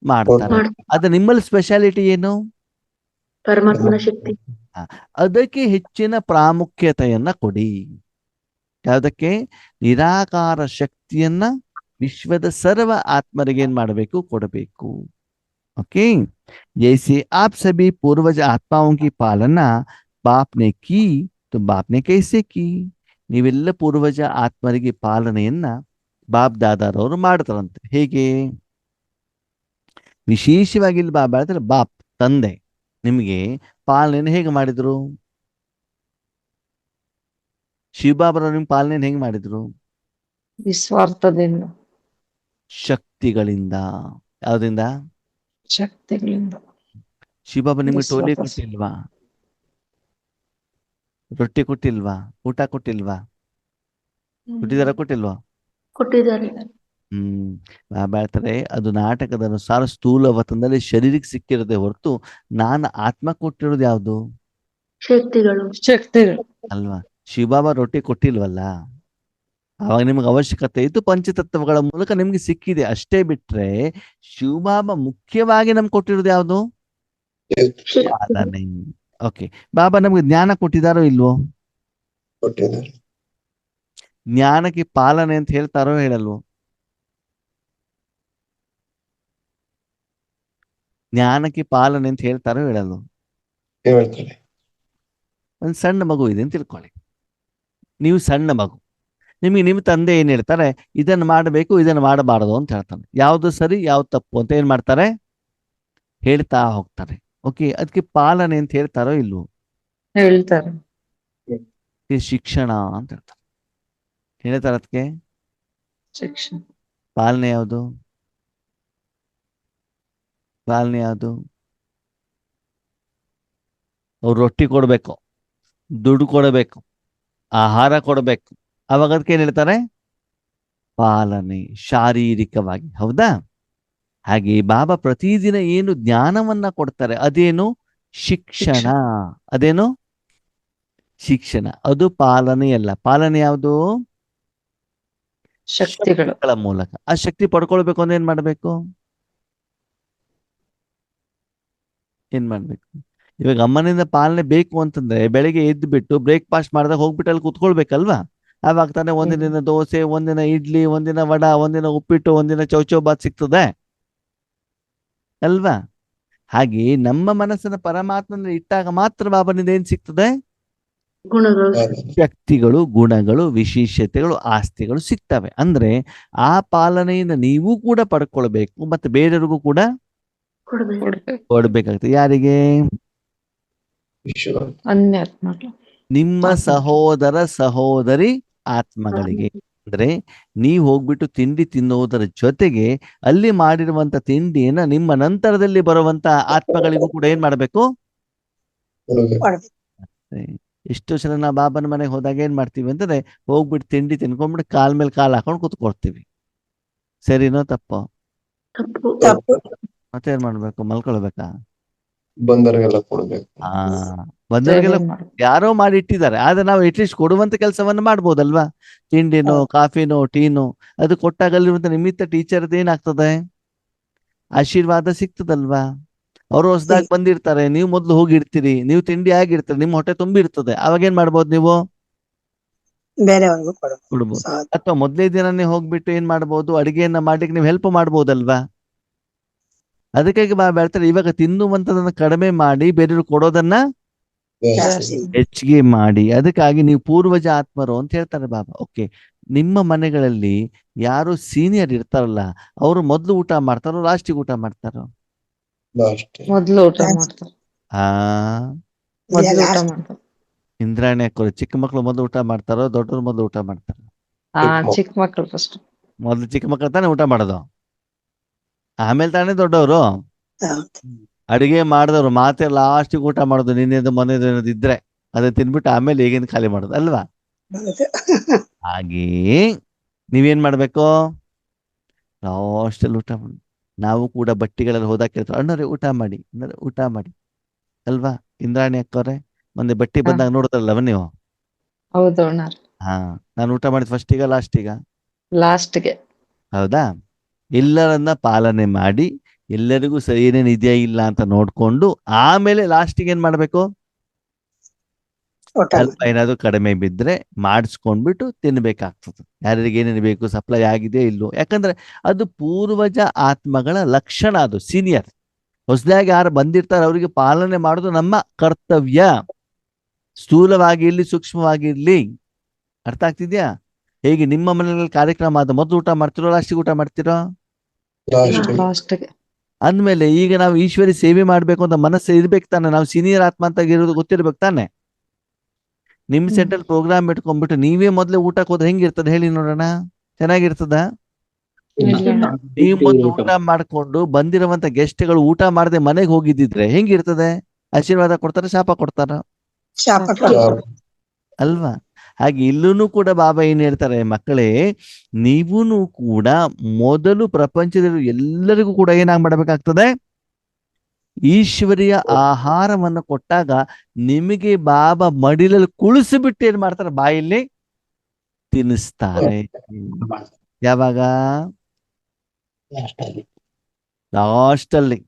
ಮಾಡ್ತಾರೆ. ಅದ ನಿಮ್ಮಲ್ಲಿ ಸ್ಪೆಷಾಲಿಟಿ ಏನು? ಪರಮಾತ್ಮನ ಶಕ್ತಿ. ಅದಕ್ಕೆ ಹೆಚ್ಚಿನ ಪ್ರಾಮುಖ್ಯತೆಯನ್ನ ಕೊಡಿ. ಯಾವುದಕ್ಕೆ? ನಿರಾಕಾರ ಶಕ್ತಿಯನ್ನ ವಿಶ್ವದ ಸರ್ವ ಆತ್ಮರಿಗೆ ಏನ್ ಮಾಡಬೇಕು? ಕೊಡಬೇಕು. ओके, जैसे आप सभी पूर्वज आत्माओं की पालना बाप ने की तो बाप ने कैसे की? ನೀವೆಲ್ಲ ಪೂರ್ವಜ ಆತ್ಮರಿಗೆ ಪಾಲನೆಯನ್ನ ಬಾಪ್ ದಾದಾರವರು ಮಾಡ್ತಾರಂತೆ. ಹೇಗೆ? ವಿಶೇಷವಾಗಿ ಇಲ್ಲಿ ಬಾಬಾ ಹೇಳ್ತಾರೆ, ಬಾಪ್ ತಂದೆ ನಿಮಗೆ ಪಾಲನೆಯನ್ನು ಹೇಗೆ ಮಾಡಿದ್ರು? ಶಿವಬಾಬರವ್ರು ನಿಮ್ ಪಾಲನೆಯನ್ನು ಹೆಂಗ್ ಮಾಡಿದ್ರು? ನಿಸ್ವಾರ್ಥದಿಂದ, ಶಕ್ತಿಗಳಿಂದ. ಯಾವ್ದ್ರಿಂದ? ಶಕ್ತಿಗಳಿಂದ. ಶಿವಬಾಬಾ ನಿಮ್ಗೆ ಟೋಲಿ ಕೊಟ್ಟಿಲ್ವಾ? ರೊಟ್ಟಿ ಕೊಟ್ಟಿಲ್ವಾ? ಊಟ ಕೊಟ್ಟಿಲ್ವಾ? ಕೊಟ್ಟಿದಾರ ಕೊಟ್ಟಿಲ್ವಾ? ಕೊಟ್ಟಿದ್ದಾರೆ. ಬಾಬಾ ಹೇಳ್ತಾರೆ, ಅದು ನಾಟಕದ ಅನುಸಾರ ಸ್ಥೂಲ ವತನದಲ್ಲಿ ಶರೀರಕ್ಕೆ ಸಿಕ್ಕಿರದೆ ಹೊರತು ನಾನು ಆತ್ಮ ಕೊಟ್ಟಿರೋದು ಯಾವುದು? ಶಕ್ತಿಗಳು. ಶಕ್ತಿಗಳು ಅಲ್ವಾ? ಶಿವಬಾಬಾ ರೊಟ್ಟಿ ಕೊಟ್ಟಿಲ್ವಲ್ಲ, ಅವಾಗ ನಿಮ್ಗೆ ಅವಶ್ಯಕತೆ ಇತ್ತು, ಪಂಚತತ್ವಗಳ ಮೂಲಕ ನಿಮ್ಗೆ ಸಿಕ್ಕಿದೆ ಅಷ್ಟೇ. ಬಿಟ್ರೆ ಶಿವಬಾಬಾ ಮುಖ್ಯವಾಗಿ ನಮ್ಗೆ ಕೊಟ್ಟಿರೋದು ಯಾವುದು? ಪಾಲನೆ. ಓಕೆ, ಬಾಬಾ ನಮ್ಗೆ ಜ್ಞಾನ ಕೊಟ್ಟಿದಾರೋ ಇಲ್ವೋ? ಕೊಟ್ಟಿದ್ದಾರೆ. ಜ್ಞಾನಕ್ಕೆ ಪಾಲನೆ ಅಂತ ಹೇಳ್ತಾರೋ ಹೇಳಲ್ವೋ? ಜ್ಞಾನಕ್ಕೆ ಪಾಲನೆ ಅಂತ ಹೇಳ್ತಾರೋ ಹೇಳಲ್ವೋ? ಹೇಳ್ತಾರೆ. ಒಂದು ಸಣ್ಣ ಮಗು ಇದೆ ಅಂತ ತಿಳ್ಕೊಳ್ಳಿ. ನೀವು ಸಣ್ಣ ಮಗು, ನಿಮಗೆ ನಿಮ್ಮ ತಂದೆ ಏನ್ ಹೇಳ್ತಾರೆ? ಇದನ್ನು ಮಾಡಬೇಕು, ಇದನ್ನು ಮಾಡಬಾರದು ಅಂತ ಹೇಳ್ತಾನೆ. ಯಾವ್ದು ಸರಿ ಯಾವ್ದು ತಪ್ಪು ಅಂತ ಏನ್ ಮಾಡ್ತಾರೆ? ಹೇಳ್ತಾ ಹೋಗ್ತಾರೆ. ಓಕೆ, ಅದಕ್ಕೆ ಪಾಲನೆ ಅಂತ ಹೇಳ್ತಾರೋ ಇಲ್ವೋ? ಹೇಳ್ತಾರೆ. ಶಿಕ್ಷಣ ಅಂತ ಹೇಳ್ತಾರೆ. ಹೇಳ್ತಾರೆ ಅದಕ್ಕೆ ಶಿಕ್ಷಣ. ಪಾಲನೆ ಯಾವುದು? ಪಾಲನೆ ಯಾವುದು? ಅವ್ರು ರೊಟ್ಟಿ ಕೊಡ್ಬೇಕು, ದುಡ್ಡು ಕೊಡಬೇಕು, ಆಹಾರ ಕೊಡಬೇಕು, ಅವಾಗ ಅದಕ್ಕೆ ಏನ್ ಹೇಳ್ತಾರೆ? ಪಾಲನೆ, ಶಾರೀರಿಕವಾಗಿ. ಹೌದಾ? ಹಾಗೆ ಬಾಬಾ ಪ್ರತಿದಿನ ಏನು ಜ್ಞಾನವನ್ನ ಕೊಡ್ತಾರೆ ಅದೇನು? ಶಿಕ್ಷಣ. ಅದೇನು? ಶಿಕ್ಷಣ. ಅದು ಪಾಲನೆಯಲ್ಲ. ಪಾಲನೆ ಯಾವುದು? ಶಕ್ತಿಗಳ ಮೂಲಕ. ಆ ಶಕ್ತಿ ಪಡ್ಕೊಳ್ಬೇಕು ಅಂದ್ರೆ ಏನ್ ಮಾಡ್ಬೇಕು? ಏನ್ ಮಾಡ್ಬೇಕು? ಇವಾಗ ಅಮ್ಮನಿಂದ ಪಾಲನೆ ಬೇಕು ಅಂತಂದ್ರೆ ಬೆಳಿಗ್ಗೆ ಎದ್ದು ಬಿಟ್ಟು ಬ್ರೇಕ್ಫಾಸ್ಟ್ ಮಾಡಿದಾಗ ಹೋಗ್ಬಿಟ್ಟು ಅಲ್ಲಿ ಕುತ್ಕೊಳ್ಬೇಕಲ್ವಾ? ಆವಾಗ ತಾನೇ ಒಂದಿನ ದೋಸೆ, ಒಂದಿನ ಇಡ್ಲಿ, ಒಂದಿನ ವಡ, ಒಂದಿನ ಉಪ್ಪಿಟ್ಟು, ಒಂದಿನ ಚೌಚೌಬಾತ್ ಸಿಗ್ತದೆ ಅಲ್ವಾ? ಹಾಗೆ ನಮ್ಮ ಮನಸ್ಸನ್ನ ಪರಮಾತ್ಮನಲ್ಲಿ ಇಟ್ಟಾಗ ಮಾತ್ರ ಬಾಬನಿಂದ ಏನ್ ಸಿಗ್ತದೆ? ಗುಣಗಳು. ಶಕ್ತಿಗಳು, ಗುಣಗಳು, ವಿಶೇಷತೆಗಳು, ಆಸ್ತಿಗಳು ಸಿಗ್ತವೆ. ಅಂದ್ರೆ ಆ ಪಾಲನೆಯಿಂದ ನೀವು ಕೂಡ ಪಡ್ಕೊಳ್ಬೇಕು, ಮತ್ತೆ ಬೇರೆಯವ್ರಿಗೂ ಕೂಡ ಕೊಡ್ಬೇಕಾಗ್ತದೆ. ಯಾರಿಗೆ? ನಿಮ್ಮ ಸಹೋದರ ಸಹೋದರಿ ಆತ್ಮಗಳಿಗೆ. ಅಂದ್ರೆ ನೀವು ಹೋಗ್ಬಿಟ್ಟು ತಿಂಡಿ ತಿನ್ನುವುದರ ಜೊತೆಗೆ ಅಲ್ಲಿ ಮಾಡಿರುವಂತ ತಿಂಡಿಯನ್ನ ನಿಮ್ಮ ನಂತರದಲ್ಲಿ ಬರುವಂತ ಆತ್ಮಗಳಿಗೂ ಕೂಡ ಏನ್ ಮಾಡ್ಬೇಕು? ಎಷ್ಟೋ ಸಲ ನಾ ಬಾಬನ ಮನೆಗೆ ಹೋದಾಗ ಏನ್ ಮಾಡ್ತೀವಿ ಅಂದ್ರೆ ಹೋಗ್ಬಿಟ್ಟು ತಿಂಡಿ ತಿನ್ಕೊಂಡ್ಬಿಟ್ಟು ಕಾಲ್ ಮೇಲೆ ಕಾಲ್ ಹಾಕೊಂಡು ಕೂತ್ಕೊಳ್ತೀವಿ. ಸರಿನೋ ತಪ್ಪೋ? ತಪ್ಪು. ತಪ್ಪು. ಮತ್ತೇನ್ ಮಾಡ್ಬೇಕು? ಮಲ್ಕೊಳ್ಬೇಕಾ? ಬಂದವರಿಗೆಲ್ಲ ಕೊಡ್ಬೇಕು. ಆ ಬಂದವರಿಗೆಲ್ಲ ಸೇವೆ ಮಾಡು. ಯಾರೋ ಮಾಡಿ ಇಟ್ಟಿದ್ದಾರೆ, ಆದ್ರೆ ನಾವು ಅಟ್ಲೀಸ್ಟ್ ಕೊಡುವಂತ ಕೆಲಸವನ್ನ ಮಾಡ್ಬೋದಲ್ವಾ? ತಿಂಡಿನೋ ಕಾಫಿನೋ ಟೀನೋ ಅದು ಕೊಟ್ಟಾಗ ಅಲ್ಲಿರುವಂತ ನಿಮಿತ್ತ ಟೀಚರ್ದು ಏನಾಗ್ತದೆ? ಆಶೀರ್ವಾದ ಸಿಗ್ತದಲ್ವಾ? ಅವರು ಹೊಸದಾಗಿ ಬಂದಿರ್ತಾರೆ, ನೀವು ಮೊದ್ಲು ಹೋಗಿರ್ತೀರಿ, ನೀವು ತಿಂಡಿ ಆಗಿರ್ತೀರಿ, ನಿಮ್ಮ ಹೊಟ್ಟೆ ತುಂಬಿರ್ತದೆ, ಅವಾಗ ಏನ್ ಮಾಡ್ಬೋದು ನೀವು? ಬೇರೆಯವ್ರಿಗೂ ಕೊಡ್ಬೋದು. ಕೊಡಬಹುದು. ಅಥವಾ ಮೊದಲೇ ದಿನನೇ ಹೋಗ್ಬಿಟ್ಟು ಏನ್ ಮಾಡ್ಬೋದು? ಅಡಿಗೆಯನ್ನ ಮಾಡ್ಲಿಕ್ಕೆ ನೀವು ಹೆಲ್ಪ್ ಮಾಡ್ಬೋದಲ್ವಾ? ಅದಕ್ಕಾಗಿ ಹೇಳ್ತಾರೆ, ಇವಾಗ ತಿನ್ನುವಂತದನ್ನ ಕಡಿಮೆ ಮಾಡಿ ಬೇರೆಯವ್ರು ಕೊಡೋದನ್ನ ಜಾಸ್ತಿ. ಹೆಚ್ಚಿಗೆ ಮಾಡಿ. ಅದಕ್ಕಾಗಿ ನೀವು ಪೂರ್ವಜ ಆತ್ಮರು ಅಂತ ಹೇಳ್ತಾರೆ ಬಾಬಾ. ಓಕೆ, ನಿಮ್ಮ ಮನೆಗಳಲ್ಲಿ ಯಾರು ಸೀನಿಯರ್ ಇರ್ತಾರಲ್ಲ, ಅವರು ಮೊದ್ಲು ಊಟ ಮಾಡ್ತಾರೋ ಲಾಸ್ಟಿಗೆ ಊಟ ಮಾಡ್ತಾರೋ? ಲಾಸ್ಟ್. ಮೊದ್ಲು ಊಟ ಮಾಡ್ತಾರೆ. ಆ ಮೊದ್ಲು ಊಟ ಮಾಡ್ತಾರೆ. ಇಂದ್ರಾಣಿ ಹಾಕೋರು ಚಿಕ್ಕ ಮಕ್ಳು ಮೊದ್ಲು ಊಟ ಮಾಡ್ತಾರೋ ದೊಡ್ಡವ್ರು ಮೊದ್ಲು ಊಟ ಮಾಡ್ತಾರೋ? ಚಿಕ್ಕ ಮಕ್ಳು ಫಸ್ಟ್. ಮೊದ್ಲು ಚಿಕ್ಕ ಮಕ್ಳು ತಾನೇ ಊಟ ಮಾಡೋದು, ಆಮೇಲೆ ತಾನೇ ದೊಡ್ಡವರು. ಅಡಿಗೆ ಮಾಡಿದವ್ರು ಮಾತೆ ಲಾಸ್ಟಿಗೆ ಊಟ ಮಾಡೋದು, ನಿನ್ನೆದು ಮೊನ್ನೆದು ಏನಾದ್ರು ಇದ್ರೆ ಅದನ್ನ ತಿನ್ಬಿಟ್ಟು ಆಮೇಲೆ ಹೇಗೇನು ಖಾಲಿ ಮಾಡೋದು ಅಲ್ವಾ? ಹಾಗೆಯೇ ನೀವೇನ್ ಮಾಡ್ಬೇಕು? ಲಾಸ್ಟಲ್ಲಿ ಊಟ ಮಾಡಿ. ನಾವು ಕೂಡ ಬಟ್ಟಿಗಳಲ್ಲಿ ಹೋದಾಗ ಕೇಳ್ತಾರೆ, ಅಣ್ಣವ್ರೆ ಊಟ ಮಾಡಿ, ಅಣ್ಣವ್ರೆ ಊಟ ಮಾಡಿ ಅಲ್ವಾ? ಇಂದ್ರಾಣಿ ಅಕ್ಕವ್ರೆ ಮೊನ್ನೆ ಬಟ್ಟಿ ಬಂದಾಗ ನೋಡ್ತಾರಲ್ಲವ ನೀವು? ಹೌದು ಅಣ್ಣ. ಹಾ, ನಾನು ಊಟ ಮಾಡಿದ್ ಫಸ್ಟಿಗ ಲಾಸ್ಟಿಗ? ಲಾಸ್ಟ್ಗೆ. ಹೌದಾ? ಎಲ್ಲರನ್ನ ಪಾಲನೆ ಮಾಡಿ ಎಲ್ಲರಿಗೂ ಸರಿ ಏನೇನು ಇದೆಯಾ ಇಲ್ಲ ಅಂತ ನೋಡ್ಕೊಂಡು ಆಮೇಲೆ ಲಾಸ್ಟಿಗೆ ಏನ್ ಮಾಡ್ಬೇಕು? ಸ್ವಲ್ಪ ಏನಾದ್ರು ಕಡಿಮೆ ಬಿದ್ರೆ ಮಾಡಿಸ್ಕೊಂಡ್ಬಿಟ್ಟು ತಿನ್ಬೇಕಾಗ್ತದೆ. ಯಾರಿಗೆ ಏನೇನು ಬೇಕು ಸಪ್ಲೈ ಆಗಿದೆಯೋ ಇಲ್ಲೋ, ಯಾಕಂದ್ರೆ ಅದು ಪೂರ್ವಜ ಆತ್ಮಗಳ ಲಕ್ಷಣ. ಅದು ಸೀನಿಯರ್. ಹೊಸದಾಗಿ ಯಾರು ಬಂದಿರ್ತಾರೆ ಅವರಿಗೆ ಪಾಲನೆ ಮಾಡೋದು ನಮ್ಮ ಕರ್ತವ್ಯ, ಸ್ಥೂಲವಾಗಿರ್ಲಿ ಸೂಕ್ಷ್ಮವಾಗಿರ್ಲಿ. ಅರ್ಥ ಆಗ್ತಿದ್ಯಾ? ಹೇಗೆ ನಿಮ್ಮ ಮನೆಯಲ್ಲಿ ಕಾರ್ಯಕ್ರಮ ಆದ ಮೊದಲು ಊಟ ಮಾಡ್ತಿರೋ ಲಾಸ್ಟಿಗೆ ಊಟ ಮಾಡ್ತಿರೋ? ಲಾಸ್ಟ್ಗೆ. ಅಂದ್ಮೇಲೆ ಈಗ ನಾವು ಈಶ್ವರಿ ಸೇವೆ ಮಾಡ್ಬೇಕು ಅಂತ ಮನಸ್ಸು ಇರ್ಬೇಕು ತಾನೆ. ನಾವು ಸೀನಿಯರ್ ಆತ್ಮ ಅಂತ ಇರೋದು ಗೊತ್ತಿರ್ಬೇಕು ತಾನೆ. ನಿಮ್ ಸೆಂಟ್ರಲ್ ಪ್ರೋಗ್ರಾಮ್ ಇಟ್ಕೊಂಡ್ಬಿಟ್ಟು ನೀವೇ ಮೊದ್ಲೇ ಊಟಕ್ಕೆ ಹೋದ್ರೆ ಹೆಂಗಿರ್ತದೆ ಹೇಳಿ ನೋಡೋಣ? ಚೆನ್ನಾಗಿರ್ತದ? ನೀವು ಮೊದ್ಲು ಊಟ ಮಾಡ್ಕೊಂಡು ಬಂದಿರುವಂತ ಗೆಸ್ಟ್ಗಳು ಊಟ ಮಾಡದೆ ಮನೆಗೆ ಹೋಗಿದ್ದಿದ್ರೆ ಹೆಂಗಿರ್ತದೆ? ಆಶೀರ್ವಾದ ಕೊಡ್ತಾರ ಶಾಪ ಕೊಡ್ತಾರ? ಅಲ್ವಾ? ಹಾಗೆ ಇಲ್ಲೂ ಕೂಡ ಬಾಬಾ ಏನ್ ಹೇಳ್ತಾರೆ, ಮಕ್ಕಳೇ ನೀವೂನು ಕೂಡ ಮೊದಲು ಪ್ರಪಂಚದಲ್ಲಿ ಎಲ್ಲರಿಗೂ ಕೂಡ ಏನಾಗ್ ಮಾಡ್ಬೇಕಾಗ್ತದೆ? ಈಶ್ವರಿಯ ಆಹಾರವನ್ನು ಕೊಟ್ಟಾಗ ನಿಮಗೆ ಬಾಬಾ ಮಡಿಲಲ್ಲಿ ಕುಳಿಸಿಬಿಟ್ಟು ಏನ್ ಮಾಡ್ತಾರೆ? ಬಾಯಲ್ಲಿ ತಿನ್ನಿಸ್ತಾರೆ. ಯಾವಾಗ? ಲಾಸ್ಟ್ ಅಲ್ಲಿ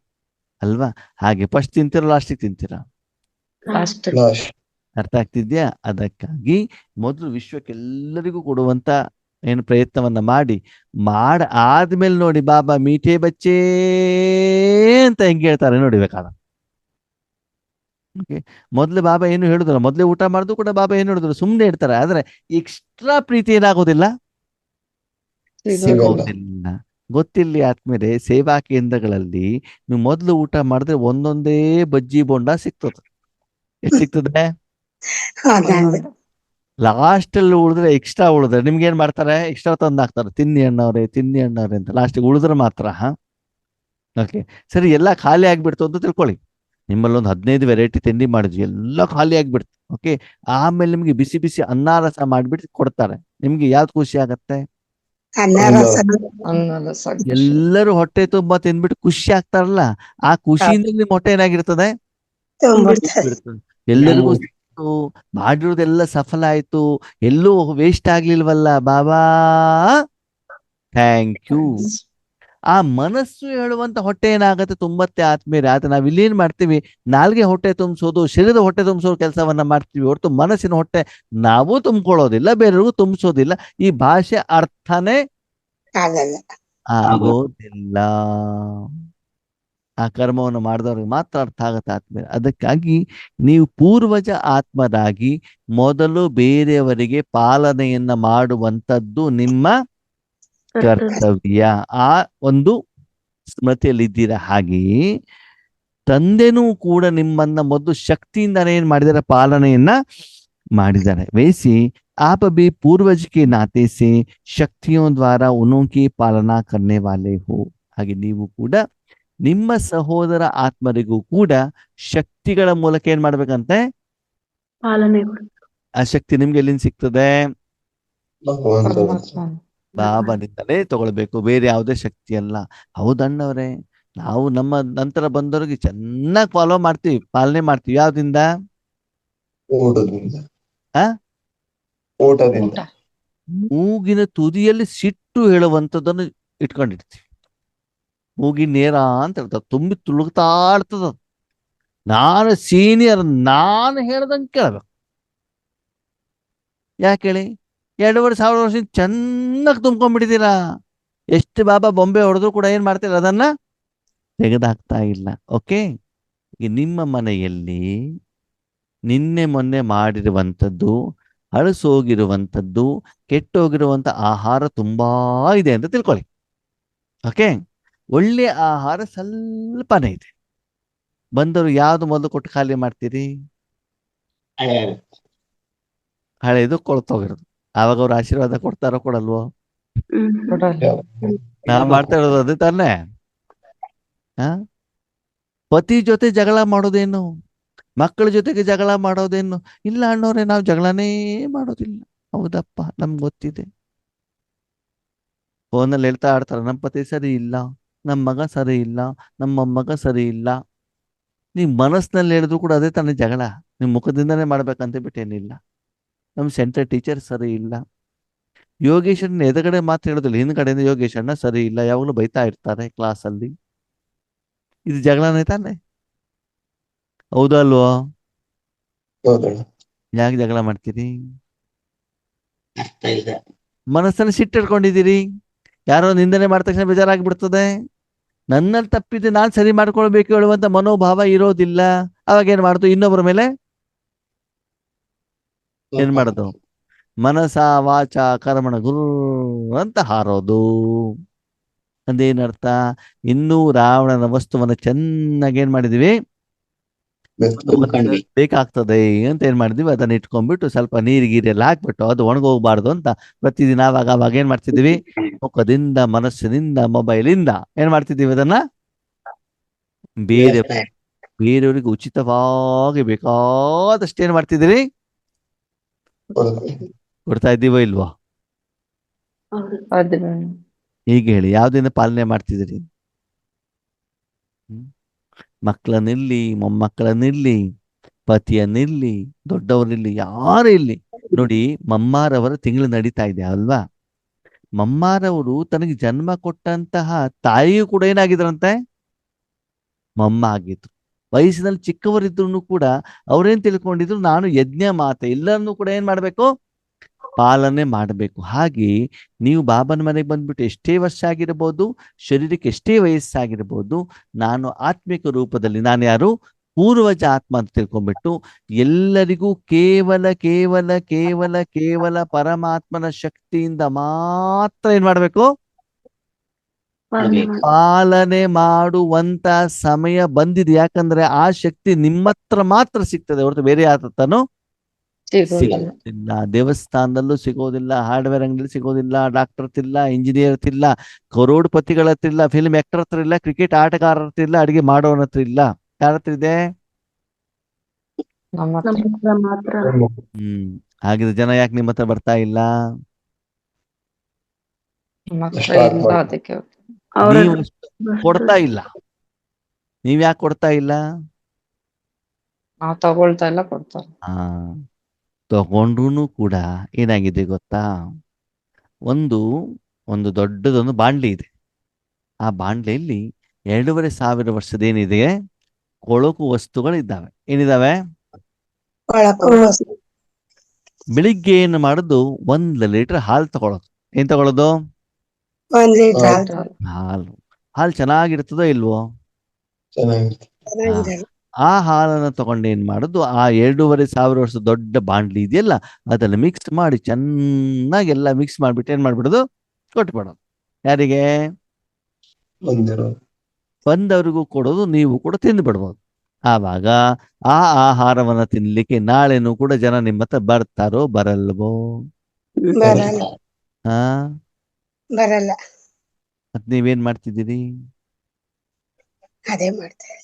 ಅಲ್ವಾ? ಹಾಗೆ ಫಸ್ಟ್ ತಿಂತೀರ ಲಾಸ್ಟಿಗೆ ತಿಂತೀರಾ? ಅರ್ಥ ಆಗ್ತಿದ್ಯಾ? ಅದಕ್ಕಾಗಿ ಮೊದಲು ವಿಶ್ವಕ್ಕೆಲ್ಲರಿಗೂ ಕೊಡುವಂತ ಏನು ಪ್ರಯತ್ನವನ್ನ ಮಾಡಿ ಆದ್ಮೇಲೆ ನೋಡಿ ಬಾಬಾ ಮೀಠೆ ಬಚ್ಚೇ ಅಂತ ಹೆಂಗೆ ಹೇಳ್ತಾರೆ ನೋಡಿಬೇಕಾದ. ಓಕೆ, ಮೊದ್ಲು ಬಾಬಾ ಏನು ಹೇಳುದಿಲ್ಲ, ಮೊದ್ಲೇ ಊಟ ಮಾಡಿದ್ರು ಕೂಡ ಬಾಬಾ ಏನು ಹೇಳುದಿಲ್ಲ, ಸುಮ್ಮನೆ ಇಡ್ತಾರೆ. ಆದ್ರೆ ಎಕ್ಸ್ಟ್ರಾ ಪ್ರೀತಿ ಏನಾಗೋದಿಲ್ಲ, ಸಿಗೋದಿಲ್ಲ. ಗೊತ್ತಿಲ್ಲ ಆದ್ಮೇಲೆ ಸೇವಾ ಕೇಂದ್ರಗಳಲ್ಲಿ ನೀವು ಮೊದ್ಲು ಊಟ ಮಾಡಿದ್ರೆ ಒಂದೊಂದೇ ಬಜ್ಜಿ ಬೋಂಡ ಸಿಗ್ತದೆ. ಎಷ್ಟು ಸಿಗ್ತದೆ? ಲಾಸ್ಟ್ ಅಲ್ಲಿ ಉಳಿದ್ರೆ ಎಕ್ಸ್ಟ್ರಾ ಉಳಿದ್ರೆ ನಿಮ್ಗೆ ಏನ್ ಮಾಡ್ತಾರೆ? ಎಕ್ಸ್ಟ್ರಾ ತಂದು ಹಾಕ್ತಾರೆ, ತಿನ್ನಿ ಅಣ್ಣವ್ರೆ ತಿನ್ನಿ ಅಣ್ಣವ್ರೆ ಅಂತ. ಲಾಸ್ಟಿಗೆ ಉಳಿದ್ರೆ ಮಾತ್ರ ಓಕೆ ಸರಿ, ಎಲ್ಲ ಖಾಲಿ ಆಗ್ಬಿಡ್ತು ಅಂತ ತಿಳ್ಕೊಳ್ಳಿ. ನಿಮ್ಮಲ್ಲಿ ಒಂದು 15 ವೆರೈಟಿ ತಿಂಡಿ ಮಾಡಿದ್ವಿ, ಎಲ್ಲ ಖಾಲಿ ಆಗ್ಬಿಡ್ತು. ಓಕೆ, ಆಮೇಲೆ ನಿಮ್ಗೆ ಬಿಸಿ ಬಿಸಿ ಅನ್ನ ರಸ ಮಾಡ್ಬಿಟ್ಟು ಕೊಡ್ತಾರೆ. ನಿಮ್ಗೆ ಯಾವ್ದು ಖುಷಿ ಆಗತ್ತೆ? ಎಲ್ಲರೂ ಹೊಟ್ಟೆ ತುಂಬಾ ತಿಂದ್ಬಿಟ್ಟು ಖುಷಿ ಆಗ್ತಾರಲ್ಲ, ಆ ಖುಷಿಯಿಂದ ನಿಮ್ ಹೊಟ್ಟೆ ಏನಾಗಿರ್ತದೆ? ಎಲ್ಲರಿಗೂ ಮಾಡಿರೋದೆಲ್ಲ ಸಫಲ ಆಯ್ತು, ಎಲ್ಲೂ ವೇಸ್ಟ್ ಆಗ್ಲಿಲ್ವಲ್ಲ ಬಾಬಾ, ಥ್ಯಾಂಕ್ ಯು. ಆ ಮನಸ್ಸು ಹೇಳುವಂತ ಹೊಟ್ಟೆ ಏನಾಗತ್ತೆ? ತುಂಬತ್ತೆ ಆತ್ಮೀಯರೇ. ಆದ್ರೆ ನಾವ್ ಇಲ್ಲೇನ್ ಮಾಡ್ತೀವಿ? ನಾಲ್ಗೆ ಹೊಟ್ಟೆ ತುಂಬಿಸೋದು, ಶರೀರದ ಹೊಟ್ಟೆ ತುಂಬಿಸೋ ಕೆಲಸವನ್ನ ಮಾಡ್ತೀವಿ ಹೊರತು ಮನಸ್ಸಿನ ಹೊಟ್ಟೆ ನಾವು ತುಂಬಿಕೊಳ್ಳೋದಿಲ್ಲ, ಬೇರೆಯವ್ರಿಗೂ ತುಂಬಿಸೋದಿಲ್ಲ. ಈ ಭಾಷೆ ಅರ್ಥನೇ ಆಗೋದಿಲ್ಲ. ಆ ಕರ್ಮವನ್ನು ಮಾಡಿದವ್ರಿಗೆ ಮಾತ್ರ ಅರ್ಥ ಆಗತ್ತೆ ಆತ್ಮೀಯ. ಅದಕ್ಕಾಗಿ ನೀವು ಪೂರ್ವಜ ಆತ್ಮರಾಗಿ ಮೊದಲು ಬೇರೆಯವರಿಗೆ ಪಾಲನೆಯನ್ನ ಮಾಡುವಂಥದ್ದು ನಿಮ್ಮ ಕರ್ತವ್ಯ. ಆ ಒಂದು ಸ್ಮೃತಿಯಲ್ಲಿದ್ದೀರಾ. ಹಾಗೆಯೇ ತಂದೆನೂ ಕೂಡ ನಿಮ್ಮನ್ನ ಮೊದಲು ಶಕ್ತಿಯಿಂದಾನೇ ಏನ್ ಮಾಡಿದಾರೆ? ಪಾಲನೆಯನ್ನ ಮಾಡಿದ್ದಾರೆ. वैसे आप भी पूर्वज के नाते से शक्तियों द्वारा उनकी पालना करने वाले हो. ಹಾಗೆ ನೀವು ಕೂಡ ನಿಮ್ಮ ಸಹೋದರ ಆತ್ಮರಿಗೂ ಕೂಡ ಶಕ್ತಿಗಳ ಮೂಲಕ ಏನ್ ಮಾಡ್ಬೇಕಂತೆ? ಪಾಲನೆ ಕೊಡು. ಆ ಶಕ್ತಿ ನಿಮ್ಗೆ ಎಲ್ಲಿಂದ ಸಿಗ್ತದೆ? ಭಗವಂತ ಪರಮಾತ್ಮ. ಬಾಬನಿಂದಲೇ ತಗೊಳ್ಬೇಕು, ಬೇರೆ ಯಾವುದೇ ಶಕ್ತಿ ಅಲ್ಲ. ಹೌದಣ್ಣವ್ರೆ, ನಾವು ನಮ್ಮ ನಂತರ ಬಂದವ್ರಿಗೆ ಚೆನ್ನಾಗಿ ಫಾಲೋ ಮಾಡ್ತೀವಿ, ಪಾಲನೆ ಮಾಡ್ತೀವಿ. ಯಾವ್ದಿಂದ? ಊಟದಿಂದ ಆ ಊಟದಿಂದ ಊಟ. ಮೂಗಿನ ತುದಿಯಲ್ಲಿ ಸಿಟ್ಟು ಹೇಳುವಂಥದ್ದನ್ನು ಇಟ್ಕೊಂಡಿರ್ತೀವಿ. ಮೂಗಿನ ನೇರ ಅಂತ ಹೇಳ್ತಾರೆ, ತುಂಬಿ ತುಳುಕ್ತಾ ಇರ್ತದ. ನಾನು ಸೀನಿಯರ್, ನಾನು ಹೇಳ್ದಂಗೆ ಕೇಳಬೇಕು. ಯಾಕೆ ಹೇಳಿ? 2,500 ವರ್ಷ ಚೆನ್ನಾಗಿ ತುಂಬ್ಕೊಂಡ್ಬಿಟ್ಟಿದ್ದೀರಾ. ಎಷ್ಟು ಬಾಬಾ ಬೊಂಬೆ ಹೊಡೆದ್ರು ಕೂಡ ಏನ್ ಮಾಡ್ತೀರ? ಅದನ್ನ ತೆಗೆದಾಕ್ತಾ ಇಲ್ಲ. ಓಕೆ, ಈಗ ನಿಮ್ಮ ಮನೆಯಲ್ಲಿ ನಿನ್ನೆ ಮೊನ್ನೆ ಮಾಡಿರುವಂಥದ್ದು, ಅಳಸೋಗಿರುವಂಥದ್ದು, ಕೆಟ್ಟೋಗಿರುವಂಥ ಆಹಾರ ತುಂಬಾ ಇದೆ ಅಂತ ತಿಳ್ಕೊಳ್ಳಿ. ಓಕೆ, ಒಳ್ಳೆ ಆಹಾರ ಸ್ವಲ್ಪನೇ ಇದೆ. ಬಂದರು ಯಾವ್ದು ಮೊದಲು ಕೊಟ್ಟು ಖಾಲಿ ಮಾಡ್ತೀರಿ? ಹಳೇದು ಕೊಳ್ತೋಗಿರೋದು. ಆವಾಗ ಅವ್ರು ಆಶೀರ್ವಾದ ಕೊಡ್ತಾರೋ ಕೊಡಲ್ವೋ? ಕೊಡಲ್ಲ. ನಾವು ಮಾಡ್ತಾ ಇರೋದು ಅದೇ ತಾನೇ. ಪತಿ ಜೊತೆ ಜಗಳ ಮಾಡೋದೇನು? ಮಕ್ಕಳ ಜೊತೆಗೆ ಜಗಳ ಮಾಡೋದೇನು? ಇಲ್ಲ ಅಣ್ಣವ್ರೆ, ನಾವು ಜಗಳನೇ ಮಾಡೋದಿಲ್ಲ. ಹೌದಪ್ಪ, ನಮ್ಗೆ ಗೊತ್ತಿದೆ. ಫೋನಲ್ಲಿ ಹೇಳ್ತಾ ಆಡ್ತಾರೆ, ನಮ್ಮ ಪತಿ ಸರಿ ಇಲ್ಲ, ನಮ್ಮ ಮಗ ಸರಿ ಇಲ್ಲ, ನಮ್ಮ ಮೊಮ್ಮಗ ಸರಿ ಇಲ್ಲ. ನೀವು ಮನಸ್ಸಿನಲ್ಲಿ ಹೇಳಿದ್ರು ಕೂಡ ಅದೇ ತಾನೇ ಜಗಳ. ನಿಮ್ಮ ಮುಖದಿಂದನೇ ಮಾಡ್ಬೇಕಂತ ಬಿಟ್ಟೇನಿಲ್ಲ. ನಮ್ಮ ಸೆಂಟರ್ ಟೀಚರ್ ಸರಿ ಇಲ್ಲ. ಯೋಗೇಶಣ್ಣ ಎದುರುಗಡೆ ಮಾತು ಹೇಳೋದಿಲ್ಲ, ಹಿಂದ್ಗಡೆಯಿಂದ ಯೋಗೇಶ್ ಅಣ್ಣ ಸರಿ ಇಲ್ಲ, ಯಾವಾಗಲೂ ಬೈತಾ ಇರ್ತಾರೆ ಕ್ಲಾಸಲ್ಲಿ. ಇದು ಜಗಳನೇ ತಾನೆ? ಹೌದಲ್ವೋ? ಹೌದಣ್ಣ. ಯಾಕೆ ಜಗಳ ಮಾಡ್ತೀರಿ? ಮನಸ್ಸಲ್ಲಿ ಸಿಟ್ಟಿಟ್ಕೊಂಡಿದ್ದೀರಿ. ಯಾರೋ ನಿಂದನೆ ಮಾಡಿದ ತಕ್ಷಣ ಬೇಜಾರಾಗ್ಬಿಡ್ತದೆ. ನನ್ನಲ್ಲಿ ತಪ್ಪಿದೆ, ನಾನು ಸರಿ ಮಾಡ್ಕೊಳ್ಬೇಕು ಹೇಳುವಂತ ಮನೋಭಾವ ಇರೋದಿಲ್ಲ. ಅವಾಗ ಏನ್ ಮಾಡುದು? ಇನ್ನೊಬ್ಬರ ಮೇಲೆ ಏನ್ ಮಾಡೋದು? ಮನಸ ವಾಚ ಕರ್ಮಣ ಗುರು ಅಂತ ಹಾರೋದು. ಅಂದೇನರ್ಥ? ಇನ್ನೂ ರಾವಣನ ವಸ್ತುವನ್ನ ಚೆನ್ನಾಗಿ ಏನ್ ಮಾಡಿದೀವಿ? ಬೇಕಾಗ್ತದೆ ಅಂತ ಏನ್ ಮಾಡಿದ್ವಿ, ಅದನ್ನ ಇಟ್ಕೊಂಡ್ಬಿಟ್ಟು ಸ್ವಲ್ಪ ನೀರಿಗೀರೆಲ್ಲ ಹಾಕ್ಬಿಟ್ಟು ಅದು ಒಣಗೋಗ್ಬಾರ್ದು ಅಂತ ಪ್ರತಿದಿನ ಅವಾಗ ಏನ್ ಮಾಡ್ತಿದೀವಿ? ಮುಖದಿಂದ, ಮನಸ್ಸಿನಿಂದ, ಮೊಬೈಲಿಂದ ಏನ್ ಮಾಡ್ತಿದೀವಿ? ಅದನ್ನ ಬೇರೆಯವರಿಗೆ ಉಚಿತವಾಗಿ ಬೇಕಾದಷ್ಟು ಏನ್ ಮಾಡ್ತಿದ್ದೀರಿ? ಕೊಡ್ತಾ ಇದ್ದೀವೋ ಇಲ್ವೋ? ಹೌದು. ಹೀಗೆ ಹೇಳಿ, ಯಾವ್ದನ್ನ ಪಾಲನೆ ಮಾಡ್ತಿದ್ದೀರಿ? ಮಕ್ಕಳನ್ನಿರ್ಲಿ, ಮೊಮ್ಮಕ್ಕಳನ್ನಿರ್ಲಿ, ಪತಿಯನ್ನಿರ್ಲಿ, ದೊಡ್ಡವರಿರ್ಲಿ, ಯಾರು ಇರ್ಲಿ ನೋಡಿ. ಮಮ್ಮಾರವರ ತಿಂಗಳು ನಡೀತಾ ಇದೆ ಅಲ್ವಾ? ಮಮ್ಮಾರವರು ತನಗೆ ಜನ್ಮ ಕೊಟ್ಟಂತಹ ತಾಯಿಯೂ ಕೂಡ ಏನಾಗಿದ್ರಂತೆ? ಮಮ್ಮ ಆಗಿದ್ರು. ವಯಸ್ಸಿನಲ್ಲಿ ಚಿಕ್ಕವರಿದ್ರು ಕೂಡ ಅವ್ರೇನ್ ತಿಳ್ಕೊಂಡಿದ್ರು? ನಾನು ಯಜ್ಞ ಮಾತೆ, ಎಲ್ಲರನ್ನೂ ಕೂಡ ಏನ್ ಮಾಡ್ಬೇಕು? ಪಾಲನೆ ಮಾಡಬೇಕು. ಹಾಗೆ ನೀವು ಬಾಬನ ಮನೆಗೆ ಬಂದ್ಬಿಟ್ಟು ಎಷ್ಟೇ ವರ್ಷ ಆಗಿರ್ಬೋದು, ಶರೀರಕ್ಕೆ ಎಷ್ಟೇ ವಯಸ್ಸಾಗಿರ್ಬೋದು, ನಾನು ಆತ್ಮಿಕ ರೂಪದಲ್ಲಿ ನಾನು ಯಾರು? ಪೂರ್ವಜ ಆತ್ಮ ಅಂತ ತಿಳ್ಕೊಂಡ್ಬಿಟ್ಟು ಎಲ್ಲರಿಗೂ ಕೇವಲ ಕೇವಲ ಕೇವಲ ಕೇವಲ ಪರಮಾತ್ಮನ ಶಕ್ತಿಯಿಂದ ಮಾತ್ರ ಏನ್ ಮಾಡ್ಬೇಕು? ಪಾಲನೆ ಮಾಡುವಂತ ಸಮಯ ಬಂದಿದೆ. ಯಾಕಂದ್ರೆ ಆ ಶಕ್ತಿ ನಿಮ್ಮತ್ರ ಮಾತ್ರ ಸಿಗ್ತದೆ ಹೊರತು ಬೇರೆ ಯಾತನು ಸಿಗೋದಿಲ್ಲ. ದೇವಸ್ಥಾನದಲ್ಲೂ ಸಿಗೋದಿಲ್ಲ, ಹಾರ್ಡ್ವೇರ್ ಅಂಗಡಿಯಲ್ಲಿ ಸಿಗೋದಿಲ್ಲ, ಡಾಕ್ಟರ್ ಹತ್ತಿಲ್ಲ, ಇಂಜಿನಿಯರ್ ಹತ್ತಿಲ್ಲ, ಕರೋಡ್ಪತಿಗಳ ಹತ್ರ ಇಲ್ಲ, ಫಿಲ್ಮ್ ಆಕ್ಟರ್ ಹತ್ರ ಇಲ್ಲ, ಕ್ರಿಕೆಟ್ ಆಟಗಾರರ ಹತ್ರ ಇಲ್ಲ, ಅಡಿಗೆ ಮಾಡೋನ ಹತ್ರ ಇಲ್ಲ. ಯಾರ ಹತ್ರ ಇದೆ? ಮಾತ್ರ. ಹಾಗಿದ್ರೆ ಜನ ಯಾಕೆ ನಿಮ್ಮ ಹತ್ರ ಬರ್ತಾ ಇಲ್ಲ? ಅದಕ್ಕೆ ನೀವು ಕೊಡ್ತಾ ಇಲ್ಲ. ನೀವ್ ಯಾಕೆ ಕೊಡ್ತಾ ಇಲ್ಲ? ನಾವು ತಗೊಳ್ತಾ ಇಲ್ಲ, ಕೊಡ್ತಾರೆ. ತಗೊಂಡ್ರು ಕೂಡ ಏನಾಗಿದೆ ಗೊತ್ತಾ? ಒಂದು ದೊಡ್ಡದೊಂದು ಬಾಂಡ್ಲಿ ಇದೆ. ಆ ಬಾಂಡ್ಲಿಯಲ್ಲಿ 2,500 ವರ್ಷದೇನಿದೆ ಕೊಳಕು ವಸ್ತುಗಳಿದ್ದಾವೆ. ಏನಿದಾವೆ? ಬೆಳಿಗ್ಗೆ ಏನು ಮಾಡುದು? 1 ಲೀಟರ್ ಹಾಲು ತಗೊಳ್ಳೋದು. ಏನ್ ತಗೊಳ್ಳೋದು? ಹಾಲು ಚೆನ್ನಾಗಿರ್ತದೋ ಇಲ್ವೋ? ಆ ಹಾಲನ್ನ ತಗೊಂಡು ಏನ್ ಮಾಡುದು? ಆ 2,500 ವರ್ಷ ದೊಡ್ಡ ಬಾಂಡ್ಲಿ ಇದೆಯಲ್ಲ, ಅದನ್ನ ಮಿಕ್ಸ್ ಮಾಡಿ ಚೆನ್ನಾಗಿ ಎಲ್ಲ ಮಿಕ್ಸ್ ಮಾಡ್ಬಿಟ್ಟು ಏನ್ ಮಾಡ್ಬಿಡೋದು? ಕೊಟ್ಬಿಡೋದು. ಯಾರಿಗೆ? ಬಂದವರಿಗೂ ಕೊಡೋದು, ನೀವು ಕೂಡ ತಿಂದು ಬಿಡ್ಬೋದು. ಆವಾಗ ಆ ಆಹಾರವನ್ನ ತಿನ್ಲಿಕ್ಕೆ ನಾಳೆನೂ ಕೂಡ ಜನ ನಿಮ್ಮ ಹತ್ರ ಬರ್ತಾರೋ ಬರಲ್ವೋ? ಬರಲ್ಲ. ಮತ್ ನೀವೇನ್ ಮಾಡ್ತಿದ್ದೀರಿ? ಅದೇ ಮಾಡ್ತಾರೆ.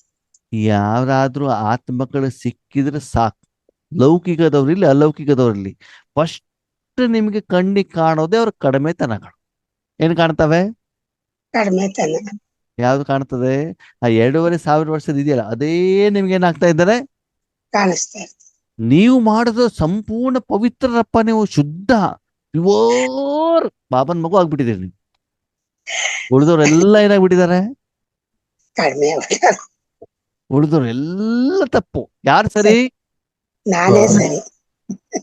ಯಾರಾದ್ರೂ ಆತ್ಮಗಳು ಸಿಕ್ಕಿದ್ರೆ ಸಾಕು, ಲೌಕಿಕದವ್ರಿಲ್ಲಿ ಅಲೌಕಿಕದವ್ರಿಲ್ಲಿ ಫಸ್ಟ್ ನಿಮ್ಗೆ ಕಣ್ಣಿಗೆ ಕಾಣೋದೇ ಅವ್ರ ಕಡಿಮೆತನಗಳು. ಏನ್ ಕಾಣ್ತವೆ? ಕಡಿಮೆತನ ಯಾವ್ದು ಕಾಣ್ತದೆ? ಆ 2500 ವರ್ಷದ ಇದೆಯಲ್ಲ ಅದೇ ನಿಮ್ಗೆ ಏನಾಗ್ತಾ ಇದ್ದಾರೆ? ಕಾಣಿಸ್ತಾ ಇರ್ತದೆ. ನೀವು ಮಾಡೋದು ಸಂಪೂರ್ಣ ಪವಿತ್ರರಪ್ಪ, ನೀವು ಶುದ್ಧ ಪ್ಯೂರ್ ಬಾಬನ್ ಮಗು ಆಗ್ಬಿಟ್ಟಿದ್ದೀರಿ ನೀವು. ಉಳಿದವ್ರೆಲ್ಲ ಏನಾಗ್ಬಿಟ್ಟಿದ್ದಾರೆ? ಕಡಿಮೆ ಆಗ್ಬಿಟ್ಟಾರ. ಉಳಿದವ್ರೆಲ್ಲ ತಪ್ಪು. ಯಾರು ಸರಿ? ನಾನೇ ಸರಿ.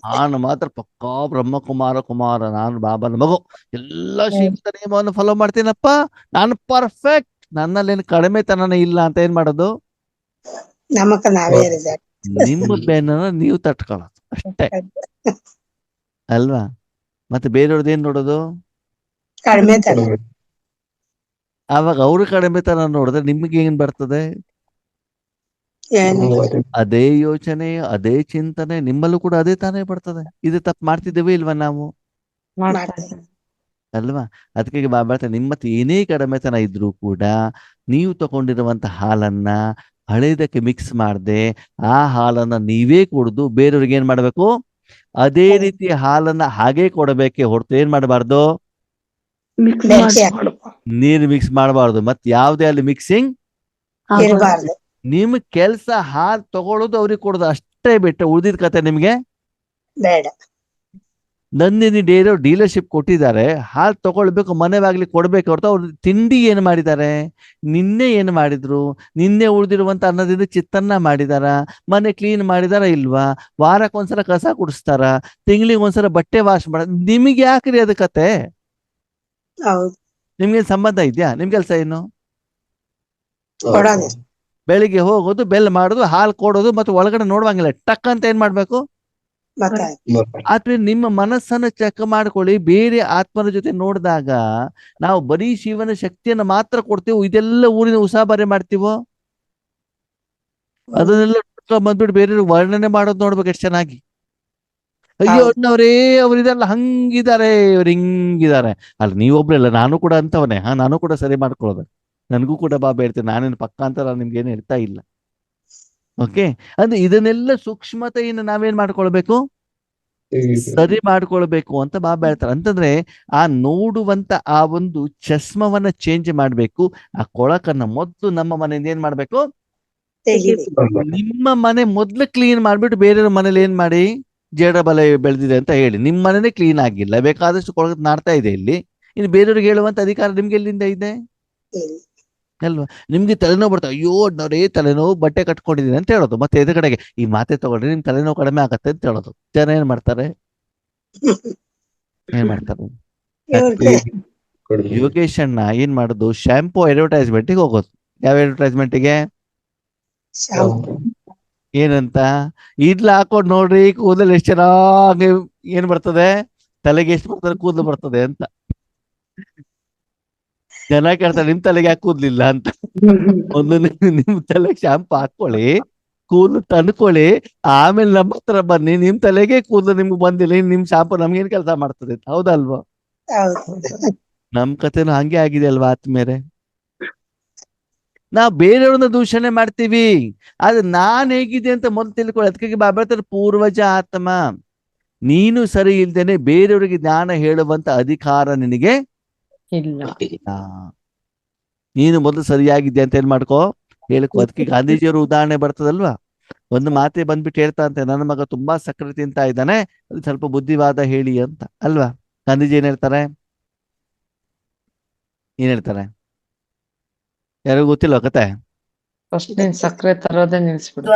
ನಾನು ಮಾತ್ರ ಪಕ್ಕಾ ಕುಮಾರ, ನಾನು ಬಾಬನ ಮಗು, ಎಲ್ಲ ಶ್ರೀಮಂತ ನಿಯಮವನ್ನು ಫಾಲೋ ಮಾಡ್ತೀನಪ್ಪ, ನಾನು ಪರ್ಫೆಕ್ಟ್, ನನ್ನಲ್ಲೇನು ಕಡಿಮೆತನನೇ ಇಲ್ಲ ಅಂತ ಏನ್ ಮಾಡೋದು? ನಮಕ ನಾವೇ ರಿಸಲ್ಟ್. ನಿಮ್ಮ ಬೆನ್ನನ್ನ ನೀವು ತಟ್ಕೊಳ್ಳೋದು ಅಷ್ಟೇ ಅಲ್ವಾ? ಮತ್ತೆ ಬೇರೆಯವ್ರದ್ದು ಏನ್ ನೋಡೋದು? ಕಡಿಮೆತನ. ಆವಾಗ ಅವ್ರ ಕಡಿಮೆತನ ನೋಡಿದ್ರೆ ನಿಮ್ಗೆ ಏನ್ ಬರ್ತದೆ? ಏನು ಅದೇ ಯೋಚನೆ, ಅದೇ ಚಿಂತನೆ ನಿಮ್ಮಲ್ಲೂ ಕೂಡ ಅದೇ ತಾನೇ ಬರ್ತದೆ. ಇದು ತಪ್ಪು ಮಾಡ್ತಿದ್ದೇವೆ ಇಲ್ವಾ ನಾವು? ಮಾಡ್ತಾ ಮಾಡ್ತಾರೆ. ಇದ್ದಾರೆ. ಅಲ್ವಾ? ಅದಕ್ಕೆ ಬಾಬಾ ನಿಮ್ಮತ್ತೆ ಏನೇ ಕಡಿಮೆತನ ಇದ್ರೂ ಕೂಡ ನೀವು ತಗೊಂಡಿರುವಂತ ಹಾಲನ್ನ ಹಳೇದಕ್ಕೆ ಮಿಕ್ಸ್ ಮಾಡದೆ ಆ ಹಾಲನ್ನ ನೀವೇ ಕುಡಿದು ಬೇರೆಯವ್ರಿಗೆ ಏನ್ ಮಾಡ್ಬೇಕು? ಅದೇ ರೀತಿ ಹಾಲನ್ನ ಹಾಗೆ ಕೊಡಬೇಕೆ ಹೊರತು ಏನ್ ಮಾಡಬಾರ್ದು? ಮಿಕ್ಸ್ ಬೆಚ್ಚಿ ನೀರು ಮಿಕ್ಸ್ ಮಾಡಬಾರ್ದು. ಮತ್ತೆ ಯಾವ್ದೇ ಅಲ್ಲಿ ಮಿಕ್ಸಿಂಗ್ ಇರಬಾರ್ದು. ನಿಮ್ ಕೆಲ್ಸ ಹಾಲು ತಗೊಳ್ಳೋದು ಅವ್ರಿಗೆ ಕೊಡೋದು ಅಷ್ಟೇ ಬಿಟ್ಟು ಉಳಿದಿದ್ ಕತೆ ನಿಮ್ಗೆ ಬೇಡ. ನಂದಿನಿ ಡೇರಿ ಡೀಲರ್ಶಿಪ್ ಕೊಟ್ಟಿದ್ದಾರೆ, ಹಾಲು ತಗೊಳ್ಬೇಕು, ಮನೆ ಬಾಗ್ಲಿಗೆ ಕೊಡ್ಬೇಕು ಹೊರತು ಅವ್ರು ತಿಂಡಿ ಏನು ಮಾಡಿದ್ದಾರೆ? ನಿನ್ನೆ ಏನು ಮಾಡಿದ್ರು? ನಿನ್ನೆ ಉಳಿದಿರುವಂತ ಅನ್ನದಿಂದ ಚಿತ್ರಾನ್ನ ಮಾಡಿದಾರ? ಮನೆ ಕ್ಲೀನ್ ಮಾಡಿದಾರ ಇಲ್ವಾ? ವಾರಕ್ಕೊಂದ್ಸಲ ಕಸ ಕುಡಿಸ್ತಾರ? ತಿಂಗಳಿಗೆ ಒಂದ್ಸಲ ಬಟ್ಟೆ ವಾಶ್ ಮಾಡ? ನಿಮಗೆ ಯಾಕ್ರಿ ಅದ ಕತೆ? ಹೌದು. ನಿಮ್ಗೇನ್ ಸಂಬಂಧ ಇದೆಯಾ? ನಿಮ್ ಕೆಲ್ಸ ಏನು? ಕೊಡೋದು. ಬೆಳಿಗ್ಗೆ ಹೋಗೋದು, ಬೆಲ್ ಮಾಡೋದು, ಹಾಲು ಕೊಡೋದು, ಮತ್ತೆ ಒಳಗಡೆ ನೋಡುವಂಗಿಲ್ಲ, ಟಕ್ ಅಂತ ಏನ್ ಮಾಡ್ಬೇಕು? ಗೊತ್ತಾಯ್ತು. ಆದ್ರೆ ನಿಮ್ಮ ಮನಸ್ಸನ್ನು ಚೆಕ್ ಮಾಡ್ಕೊಳ್ಳಿ. ಬೇರೆ ಆತ್ಮನ ಜೊತೆ ನೋಡಿದಾಗ ನಾವು ಬರೀ ಶಿವನ ಶಕ್ತಿಯನ್ನು ಮಾತ್ರ ಕೊಡ್ತೀವೋ, ಇದೆಲ್ಲ ಊರಿನ ಉಸಾಬರಿ ಮಾಡ್ತೀವೋ? ಅದನ್ನೆಲ್ಲ ಬಂದ್ಬಿಟ್ಟು ಬೇರೆಯವ್ರಿಗೆ ವರ್ಣನೆ ಮಾಡೋದು ನೋಡ್ಬೇಕು ಎಷ್ಟು ಚೆನ್ನಾಗಿ. ಅಯ್ಯೋ ಹೌದು. ಅಣ್ಣವ್ರೇ, ಅವ್ರಿದೆಲ್ಲ ಹಂಗಿದ್ದಾರೆ, ಅವ್ರು ಹಿಂಗಿದ್ದಾರೆ. ಅಲ್ಲ ನೀವೊಬ್ರಲ್ಲ, ನಾನು ಕೂಡ ಅಂತವನೇ. ನಾನು ಕೂಡ ಸರಿ ಮಾಡ್ಕೊಳ್ಳೋದು. ನನಗೂ ಕೂಡ ಬಾಬಾ ಹೇಳ್ತೇನೆ, ನಾನೇನು ಪಕ್ಕ ಅಂತ ನಿಮ್ಗೇನು ಹೇಳ್ತಾ ಇಲ್ಲ. ಓಕೆ, ಅಂದ್ರೆ ಇದನ್ನೆಲ್ಲ ಸೂಕ್ಷ್ಮತೆಯನ್ನು ನಾವೇನ್ ಮಾಡ್ಕೊಳ್ಬೇಕು? ಸರಿ ಮಾಡ್ಕೊಳ್ಬೇಕು ಅಂತ ಬಾಬಾ ಹೇಳ್ತಾರೆ. ಅಂತಂದ್ರೆ ಆ ನೋಡುವಂತ ಆ ಒಂದು ಚಸ್ಮವನ್ನ ಚೇಂಜ್ ಮಾಡ್ಬೇಕು. ಆ ಕೊಳಕನ್ನ ಮೊದ್ಲು ನಮ್ಮ ಮನೆಯಿಂದ ಏನ್ ಮಾಡ್ಬೇಕು? ತೆಗಿಬೇಕು. ನಿಮ್ಮ ಮನೆ ಮೊದ್ಲು ಕ್ಲೀನ್ ಮಾಡ್ಬಿಟ್ಟು ಬೇರೆಯವ್ರ ಮನೇಲಿ ಏನ್ ಮಾಡಿ ಜೇಡ ಬಲೆ ಬೆಳೆದಿದೆ ಅಂತ ಹೇಳಿ ನಿಮ್ಮ ಮನೆನೇ ಕ್ಲೀನ್ ಆಗಿಲ್ಲ, ಬೇಕಾದಷ್ಟು ಕೊಳಕ ನಾಡ್ತಾ ಇದೆ ಇಲ್ಲಿ. ಇನ್ನು ಬೇರೆಯವ್ರಿಗೆ ಹೇಳುವಂತ ಅಧಿಕಾರ ನಿಮ್ಗೆ ಎಲ್ಲಿಂದ ಇದೆ? ಇಲ್ಲ. ಅಲ್ವಾ? ನಿಮ್ಗೆ ತಲೆನೋವು ಬರ್ತದೆ, ಅಯ್ಯೋ ನೋಡೇ ತಲೆನೋವು, ಬಟ್ಟೆ ಕಟ್ಕೊಂಡಿದ್ದೀನಿ ಅಂತ ಹೇಳೋದು. ಮತ್ತೆ ಎದ್ರ ಕಡೆಗೆ ಈ ಮಾತೆ ತಗೊಳ್ರಿ, ನಿಮ್ ತಲೆನೋವು ಕಡಿಮೆ ಆಗತ್ತೆ ಅಂತ ಹೇಳೋದು. ಜನ ಏನ್ ಮಾಡ್ತಾರೆ? ಏನ್ ಮಾಡ್ತಾರೆ? ಇವ್ರಿಗೆ ಯೋಗೇಶ್ ಅಣ್ಣ ಏನ್ ಮಾಡೋದು? ಶಾಂಪೂ ಅಡ್ವರ್ಟೈಸ್ಮೆಂಟ್ಗೆ ಹೋಗೋದು. ಯಾವ ಅಡ್ವರ್ಟೈಸ್ಮೆಂಟ್ಗೆ? ಶಾಂಪು. ಏನಂತ? ಇಡ್ಲ ಹಾಕೊಂಡ್ ನೋಡ್ರಿ, ಕೂದಲು ಎಷ್ಟು ಚೆನ್ನಾಗಿ ಏನ್ ಬರ್ತದೆ, ತಲೆಗೆ ಎಷ್ಟು ಬರ್ತದೆ, ಕೂದಲು ಬರ್ತದೆ ಅಂತ. ಜನ ಕೇಳ್ತಾರೆ, ನಿಮ್ ತಲೆಗೆ ಯಾಕೆ ಕೂದ್ಲಿಲ್ಲ ಅಂತ. ಒಂದು ನಿಮ್ ತಲೆಗೆ ಶಾಂಪು ಹಾಕೊಳ್ಳಿ, ಕೂದಲು ತಂದ್ಕೊಳ್ಳಿ, ಆಮೇಲೆ ನಮ್ಮ ಹತ್ರ ಬನ್ನಿ. ನಿಮ್ ತಲೆಗೆ ಕೂದಲು ನಿಮ್ಗೆ ಬಂದಿಲ್ಲ, ನಿಮ್ ಶಾಂಪು ನಮ್ಗೇನ್ ಕೆಲಸ ಮಾಡ್ತದೆ? ಹೌದಲ್ವಾ? ಹೌದು. ನಮ್ ಕಥೆನೂ ಹಂಗೆ ಆಗಿದೆ ಅಲ್ವಾ ಆತ್ಮೇರೆ? ನಾವು ಬೇರೆಯವ್ರನ್ನ ದೂಷಣೆ ಮಾಡ್ತೀವಿ, ಆದ್ರೆ ನಾನ್ ಹೇಗಿದೆ ಅಂತ ಮೊದಲು ತಿಳ್ಕೊಳ್ಳಿ. ಅದಕ್ಕೆ ಬಾಬಾ ಹೇಳ್ತಾರೆ, ಪೂರ್ವಜ ಆತ್ಮ, ನೀನು ಸರಿ ಇಲ್ದೇನೆ ಬೇರೆಯವರಿಗೆ ಜ್ಞಾನ ಹೇಳುವಂತ ಅಧಿಕಾರ ನಿನಗೆ ಇಲ್ಲ. ಇಲ್ಲ. ನೀನು ಮೊದಲು ಸರಿಯಾಗಿದ್ದೆ ಅಂತ ಏನ್ ಮಾಡ್ಕೋ ಹೇಳ್ಕೊ. ಅದಕ್ಕೆ ಗಾಂಧೀಜಿಯವರು ಉದಾಹರಣೆ ಬರ್ತದಲ್ವಾ? ಒಂದು ಮಾತೆ ಬಂದ್ಬಿಟ್ಟು ಹೇಳ್ತಾ ಅಂತೆ, ನನ್ನ ಮಗ ತುಂಬಾ ಸಕ್ಕರೆ ತಿಂತಾ ಇದ್ದಾನೆ, ಅದು ಸ್ವಲ್ಪ ಬುದ್ಧಿವಾದ ಹೇಳಿ ಅಂತ ಅಲ್ವಾ? ಗಾಂಧೀಜಿ ಏನ್ ಹೇಳ್ತಾರೆ? ಏನ್ ಹೇಳ್ತಾರೆ? ಯಾರಿಗೂ ಗೊತ್ತಿಲ್ಲ ಕತೆ? ಫಸ್ಟ್ ನೀನ್ ಸಕ್ಕರೆ ತರೋದೇ ನಿಲ್ಸ್ಬಿಡು.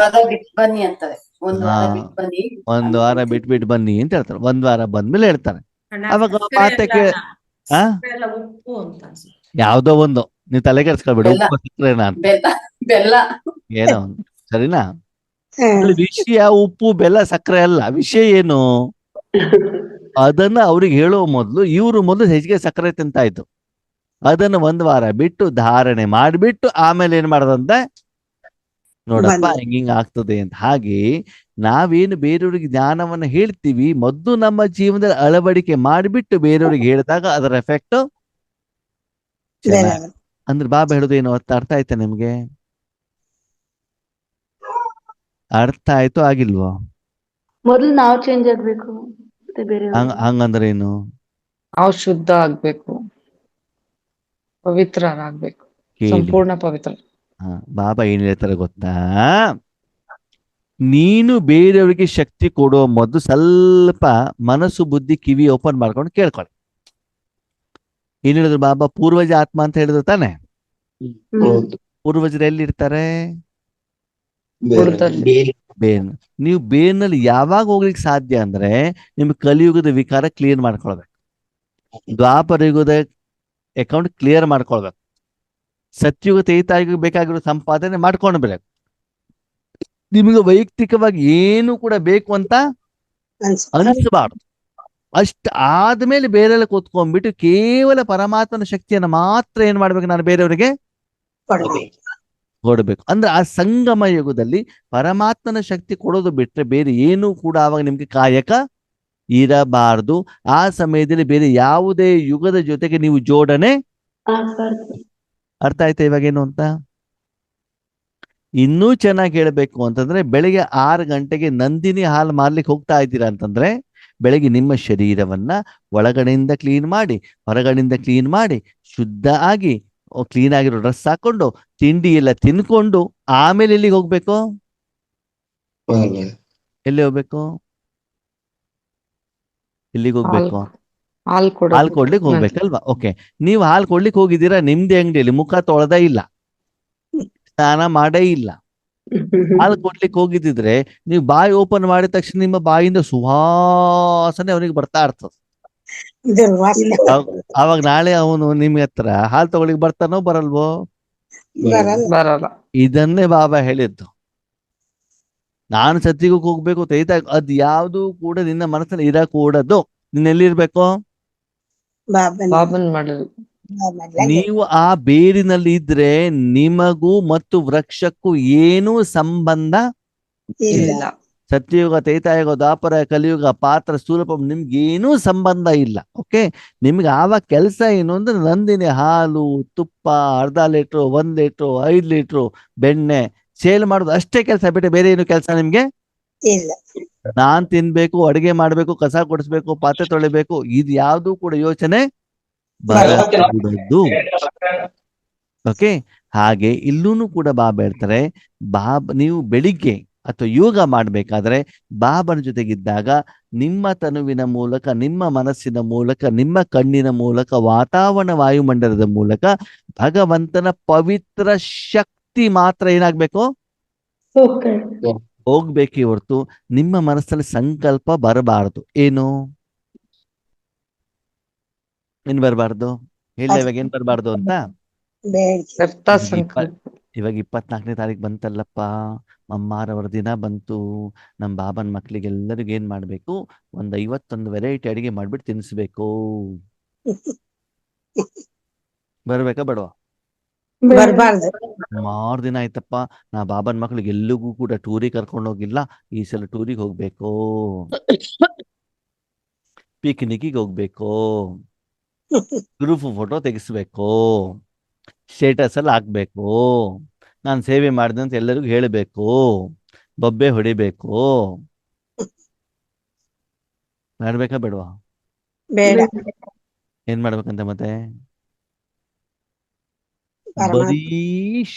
ಬನ್ನಿ ಅಂತಾರೆ. ಒಂದು ಹಾ, ವಾರ ಬಿಟ್ಟು ಬನ್ನಿ. ಒಂದ್ ವಾರ ಬಿಟ್ಬಿಟ್ಟು ಬನ್ನಿ ಅಂತ ಹೇಳ್ತಾರೆ. ಒಂದ್ ವಾರ ಬಂದ್ಮೇಲೆ ಹೇಳ್ತಾರೆ. ಅವಾಗ ಮಾತೆ ಆ ಉಪ್ಪು ಅಂತ ಅನ್ಸುತ್ತೆ. ಯಾವ್ದೋ ಒಂದು ನೀವು ತಲೆ ಕೆಡ್ಸ್ಕೊಳ್ಬೇಡಿ, ಬೆಲ್ಲ. ಉಪ್ಪು ಸಕ್ಕರೆನಾ ಅಂತ ಬೆಲ್ಲ ಏನೋ ಒಂದು, ಸರಿನಾ? ಹ್ಮ್. ಅಲ್ಲಿ ವಿಷಯ ಉಪ್ಪು ಬೆಲ್ಲ ಸಕ್ಕರೆ ಅಲ್ಲ. ವಿಷಯ ಏನು? ಅದನ್ನ ಅವ್ರಿಗೆ ಹೇಳೋ ಮೊದ್ಲು ಇವ್ರು ಮೊದಲು ಹೆಚ್ಚಿಗೆ ಸಕ್ಕರೆ ತಿಂತಾ ಇತ್ತು. ಅದನ್ನ ಒಂದ್ ವಾರ ಬಿಟ್ಟು ಧಾರಣೆ ಮಾಡಿಬಿಟ್ಟು ಆಮೇಲೆ ಏನ್ ಮಾಡೋದಂತೆ, ನೋಡಪ್ಪ ಹಿಂಗಿಂಗ್ ಆಗ್ತದೆ ಅಂತ. ಹಾಗೆ ನಾವೇನು ಬೇರೆಯವ್ರಿಗೆ ಜ್ಞಾನವನ್ನ ಹೇಳ್ತೀವಿ, ಮೊದ್ಲು ನಮ್ಮ ಜೀವನದಲ್ಲಿ ಅಳವಡಿಕೆ ಮಾಡಿಬಿಟ್ಟು ಬೇರೆಯವ್ರಿಗೆ ಹೇಳಿದಾಗ ಅದರ ಎಫೆಕ್ಟ್ ಚೆನ್ನಾಗಿ. ಅಂದ್ರೆ ಬಾಬಾ ಹೇಳೋದು ಏನು ಅರ್ಥ ಆಯ್ತಾ ನಿಮ್ಗೆ? ಅರ್ಥ ಆಯ್ತು ಆಗಿಲ್ವೋ? ಮೊದಲು ನಾವು ಚೇಂಜ್ ಆಗ್ಬೇಕು ಮತ್ತೆ ಬೇರೆಯವ್ರು ಹಂಗಂದ್ರೆ ಏನು? ನಾವು ಶುದ್ಧ ಆಗ್ಬೇಕು, ಪವಿತ್ರರಾಗ್ಬೇಕು, ಕೇಳಿ. ಸಂಪೂರ್ಣ ಪವಿತ್ರ. ಬಾಬಾ ಏನ್ ಹೇಳ್ತಾರೆ ಗೊತ್ತಾ? ನೀನು ಬೇರೆಯವರಿಗೆ ಶಕ್ತಿ ಕೊಡೋ ಮೊದಲು ಸ್ವಲ್ಪ ಮನಸ್ಸು ಬುದ್ಧಿ ಕಿವಿ ಓಪನ್ ಮಾಡ್ಕೊಂಡು ಕೇಳ್ಕೊಳ್ಳಿ. ಏನ್ ಹೇಳಿದ್ರು ಬಾಬಾ? ಪೂರ್ವಜ ಆತ್ಮ ಅಂತ ಹೇಳಿದ್ರು ತಾನೆ. ಹೌದು. ಪೂರ್ವಜರು ಎಲ್ಲಿರ್ತಾರೆ? ಬುಡದಲ್ಲಿ. ಬೇನ್. ನೀವು ಬೇನಲ್ಲಿ ಯಾವಾಗ ಹೋಗ್ಲಿಕ್ಕೆ ಸಾಧ್ಯ ಅಂದ್ರೆ ನಿಮ್ಗೆ ಕಲಿಯುಗದ ವಿಕಾರ ಕ್ಲಿಯರ್ ಮಾಡ್ಕೊಳ್ಬೇಕು, ದ್ವಾಪರ ಯುಗದ ಅಕೌಂಟ್ ಕ್ಲಿಯರ್ ಮಾಡ್ಕೊಳ್ಬೇಕು, ಸತ್ಯುಗ ತೈತಾಯುಗ ಬೇಕಾಗಿರೋ ಸಂಪಾದನೆ ಮಾಡ್ಕೊಂಡು ಬರ್ಬೇಕು. ನಿಮಗೆ ವೈಯಕ್ತಿಕವಾಗಿ ಏನು ಕೂಡ ಬೇಕು ಅಂತ ಅನಿಸಬಾರ್ದು. ಅಷ್ಟು ಆದ್ಮೇಲೆ ಬೇರೆಲ್ಲ ಕೂತ್ಕೊಂಡ್ಬಿಟ್ಟು ಕೇವಲ ಪರಮಾತ್ಮನ ಶಕ್ತಿಯನ್ನು ಮಾತ್ರ ಏನ್ ಮಾಡ್ಬೇಕು? ನಾನು ಬೇರೆಯವರಿಗೆ ಕೊಡಬೇಕು. ಅಂದ್ರೆ ಆ ಸಂಗಮ ಯುಗದಲ್ಲಿ ಪರಮಾತ್ಮನ ಶಕ್ತಿ ಕೊಡೋದು ಬಿಟ್ರೆ ಬೇರೆ ಏನೂ ಕೂಡ ಆವಾಗ ನಿಮ್ಗೆ ಕಾಯಕ ಇರಬಾರ್ದು. ಆ ಸಮಯದಲ್ಲಿ ಬೇರೆ ಯಾವುದೇ ಯುಗದ ಜೊತೆಗೆ ನೀವು ಜೋಡಣೆ. ಅರ್ಥ ಆಯ್ತಾ ಇವಾಗ ಏನು ಅಂತ? ಇನ್ನೂ ಚೆನ್ನಾಗಿ ಹೇಳ್ಬೇಕು ಅಂತಂದ್ರೆ, ಬೆಳಿಗ್ಗೆ 6 ಗಂಟೆಗೆ ನಂದಿನಿ ಹಾಲು ಮಾರ್ಲಿಕ್ಕೆ ಹೋಗ್ತಾ ಇದ್ದೀರಾ ಅಂತಂದ್ರೆ, ಬೆಳಗ್ಗೆ ನಿಮ್ಮ ಶರೀರವನ್ನ ಒಳಗಡೆಯಿಂದ ಕ್ಲೀನ್ ಮಾಡಿ, ಹೊರಗಡೆಯಿಂದ ಕ್ಲೀನ್ ಮಾಡಿ, ಶುದ್ಧ ಆಗಿ ಕ್ಲೀನ್ ಆಗಿರೋ ಡ್ರೆಸ್ ಹಾಕೊಂಡು ತಿಂಡಿ ಎಲ್ಲ ತಿನ್ಕೊಂಡು ಆಮೇಲೆ ಎಲ್ಲಿಗೆ ಹೋಗ್ಬೇಕು? ಎಲ್ಲಿ ಹೋಗ್ಬೇಕು? ಎಲ್ಲಿಗೆ ಹೋಗ್ಬೇಕು? ಹಾಲು ಹಾಲು ಕೊಡ್ಲಿಕ್ಕೆ ಹೋಗ್ಬೇಕಲ್ವಾ? ಓಕೆ, ನೀವು ಹಾಲು ಕೊಡ್ಲಿಕ್ಕೆ ಹೋಗಿದ್ದೀರಾ ನಿಮ್ದೇ ಅಂಗಡಿಯಲ್ಲಿ, ಮುಖ ತೊಳೆದೇ ಇಲ್ಲ, ಸ್ನಾನ ಮಾಡೇ ಇಲ್ಲ. ಹಾಲು ಕೊಡ್ಲಿಕ್ಕೆ ಹೋಗಿದ್ದಿದ್ರೆ ನೀವು ಬಾಯಿ ಓಪನ್ ಮಾಡಿದ ತಕ್ಷಣ ನಿಮ್ಮ ಬಾಯಿಂದ ಸುವಾಸನೆ ಅವನಿಗೆ ಬರ್ತಾ ಇರ್ತದೆ. ಅವಾಗ ನಾಳೆ ಅವನು ನಿಮ್ಗೆ ಹತ್ರ ಹಾಲು ತಗೊಳ್ಳಿಕ್ ಬರ್ತಾನೋ ಬರಲ್ವೋ? ಬರಲ್ಲ. ಇದನ್ನೇ ಬಾಬಾ ಹೇಳಿದ್ದು. ನಾನು ಸತ್ಯಕ್ಕೆ ಹೋಗ್ಬೇಕು ತೈತ, ಅದ್ ಯಾವ್ದು ಕೂಡ ನಿನ್ನ ಮನಸ್ಸಲ್ಲಿ ಇರಕೂಡದು. ನಿನ್ನೆಲ್ಲಿರ್ಬೇಕು? ಬಾಬನ್ ಮಾಡಲು. ನೀವು ಆ ಬೇರಿನಲ್ಲಿ ಇದ್ರೆ ನಿಮಗೂ ಮತ್ತು ವೃಕ್ಷಕ್ಕೂ ಏನೂ ಸಂಬಂಧ ಇಲ್ಲ. ಸತ್ಯಯುಗ, ತೈತಾಯುಗ, ದ್ವಾಪರ, ಕಲಿಯುಗ, ಪಾತ್ರ, ಸ್ಥೂಲಪ ನಿಮ್ಗೇನೂ ಸಂಬಂಧ ಇಲ್ಲ. ಓಕೆ, ನಿಮ್ಗೆ ಆವಾಗ ಕೆಲಸ ಏನು ಅಂದ್ರೆ ನಂದಿನಿ ಹಾಲು, ತುಪ್ಪ, ಅರ್ಧ ಲೀಟ್ರು, 1 ಲೀಟ್ರು, 5 ಲೀಟ್ರು ಬೆಣ್ಣೆ ಸೇಲ್ ಮಾಡೋದು ಅಷ್ಟೇ ಕೆಲಸ ಬಿಟ್ಟು ಬೇರೆ ಏನು ಕೆಲಸ ನಿಮ್ಗೆ ಇಲ್ಲ. ನಾನ್ ತಿನ್ಬೇಕು, ಅಡಿಗೆ ಮಾಡ್ಬೇಕು, ಕಸ ಕೊಡಿಸ್ಬೇಕು, ಪಾತ್ರೆ ತೊಳಿಬೇಕು, ಇದು ಯಾವ್ದು ಕೂಡ ಯೋಚನೆ ಬರಕೂಡದು. ಓಕೆ, ಹಾಗೆ ಇಲ್ಲೂ ಕೂಡ ಬಾಬಾ ಹೇಳ್ತಾರೆ, ನೀವು ಬೆಳಿಗ್ಗೆ ಅಥವಾ ಯೋಗ ಮಾಡ್ಬೇಕಾದ್ರೆ ಬಾಬನ ಜೊತೆಗಿದ್ದಾಗ ನಿಮ್ಮ ತನುವಿನ ಮೂಲಕ, ನಿಮ್ಮ ಮನಸ್ಸಿನ ಮೂಲಕ, ನಿಮ್ಮ ಕಣ್ಣಿನ ಮೂಲಕ, ವಾತಾವರಣ ವಾಯುಮಂಡಲದ ಮೂಲಕ ಭಗವಂತನ ಪವಿತ್ರ ಶಕ್ತಿ ಮಾತ್ರ ಏನಾಗ್ಬೇಕು? ಹೋಗ್ಬೇಕೇ ಹೊರತು ನಿಮ್ಮ ಮನಸ್ಸಲ್ಲಿ ಸಂಕಲ್ಪ ಬರಬಾರದು. ಏನು ಬರಬಾರ್ದು? ಹೇಳ ಇವಾಗ ಏನ್ ಬರಬಾರ್ದು ಅಂತ. ಇವಾಗ 24ನೇ ತಾರೀಕು ಬಂತಲ್ಲಪ್ಪ, ಅಮ್ಮಾರವರ ದಿನ ಬಂತು. ನಮ್ಮ ಬಾಬನ್ ಮಕ್ಳಿಗೆಲ್ಲರಿಗೂ ಏನ್ ಮಾಡ್ಬೇಕು? ಒಂದ್ 51 ವೆರೈಟಿ ಅಡಿಗೆ ಮಾಡ್ಬಿಟ್ಟು ತಿನ್ಸ್ಬೇಕು. ಬರ್ಬೇಕಾ ಬೇಡವಾ? ಬರಬಾರ್ದು. 6 ದಿನ ಆಯ್ತಪ್ಪ, ನಾ ಬಾಬನ್ ಮಕ್ಳಿಗೆ ಎಲ್ಲಿಗೂ ಕೂಡ ಟೂರಿಗೆ ಕರ್ಕೊಂಡು ಹೋಗಿಲ್ಲ, ಈ ಸಲ ಟೂರಿಗೆ ಹೋಗ್ಬೇಕು, ಪಿಕ್ನಿಕ್ಗೆ ಹೋಗ್ಬೇಕು, ಗ್ರೂಪ್ ಫೋಟೋ ತೆಗಿಸ್ಬೇಕು, ಸ್ಟೇಟಸ್ ಅಲ್ಲಿ ಹಾಕ್ಬೇಕು, ನಾನು ಸೇವೆ ಮಾಡಿದೆ ಅಂತ ಎಲ್ಲರಿಗೂ ಹೇಳಬೇಕು, ಬೊಬ್ಬೆ ಹೊಡಿಬೇಕು. ಮಾಡ್ಬೇಕಾ ಬೇಡವಾ? ಬೇಡ. ಏನ್ ಮಾಡ್ಬೇಕಂತ ಮತ್ತೆ? ಬರೀ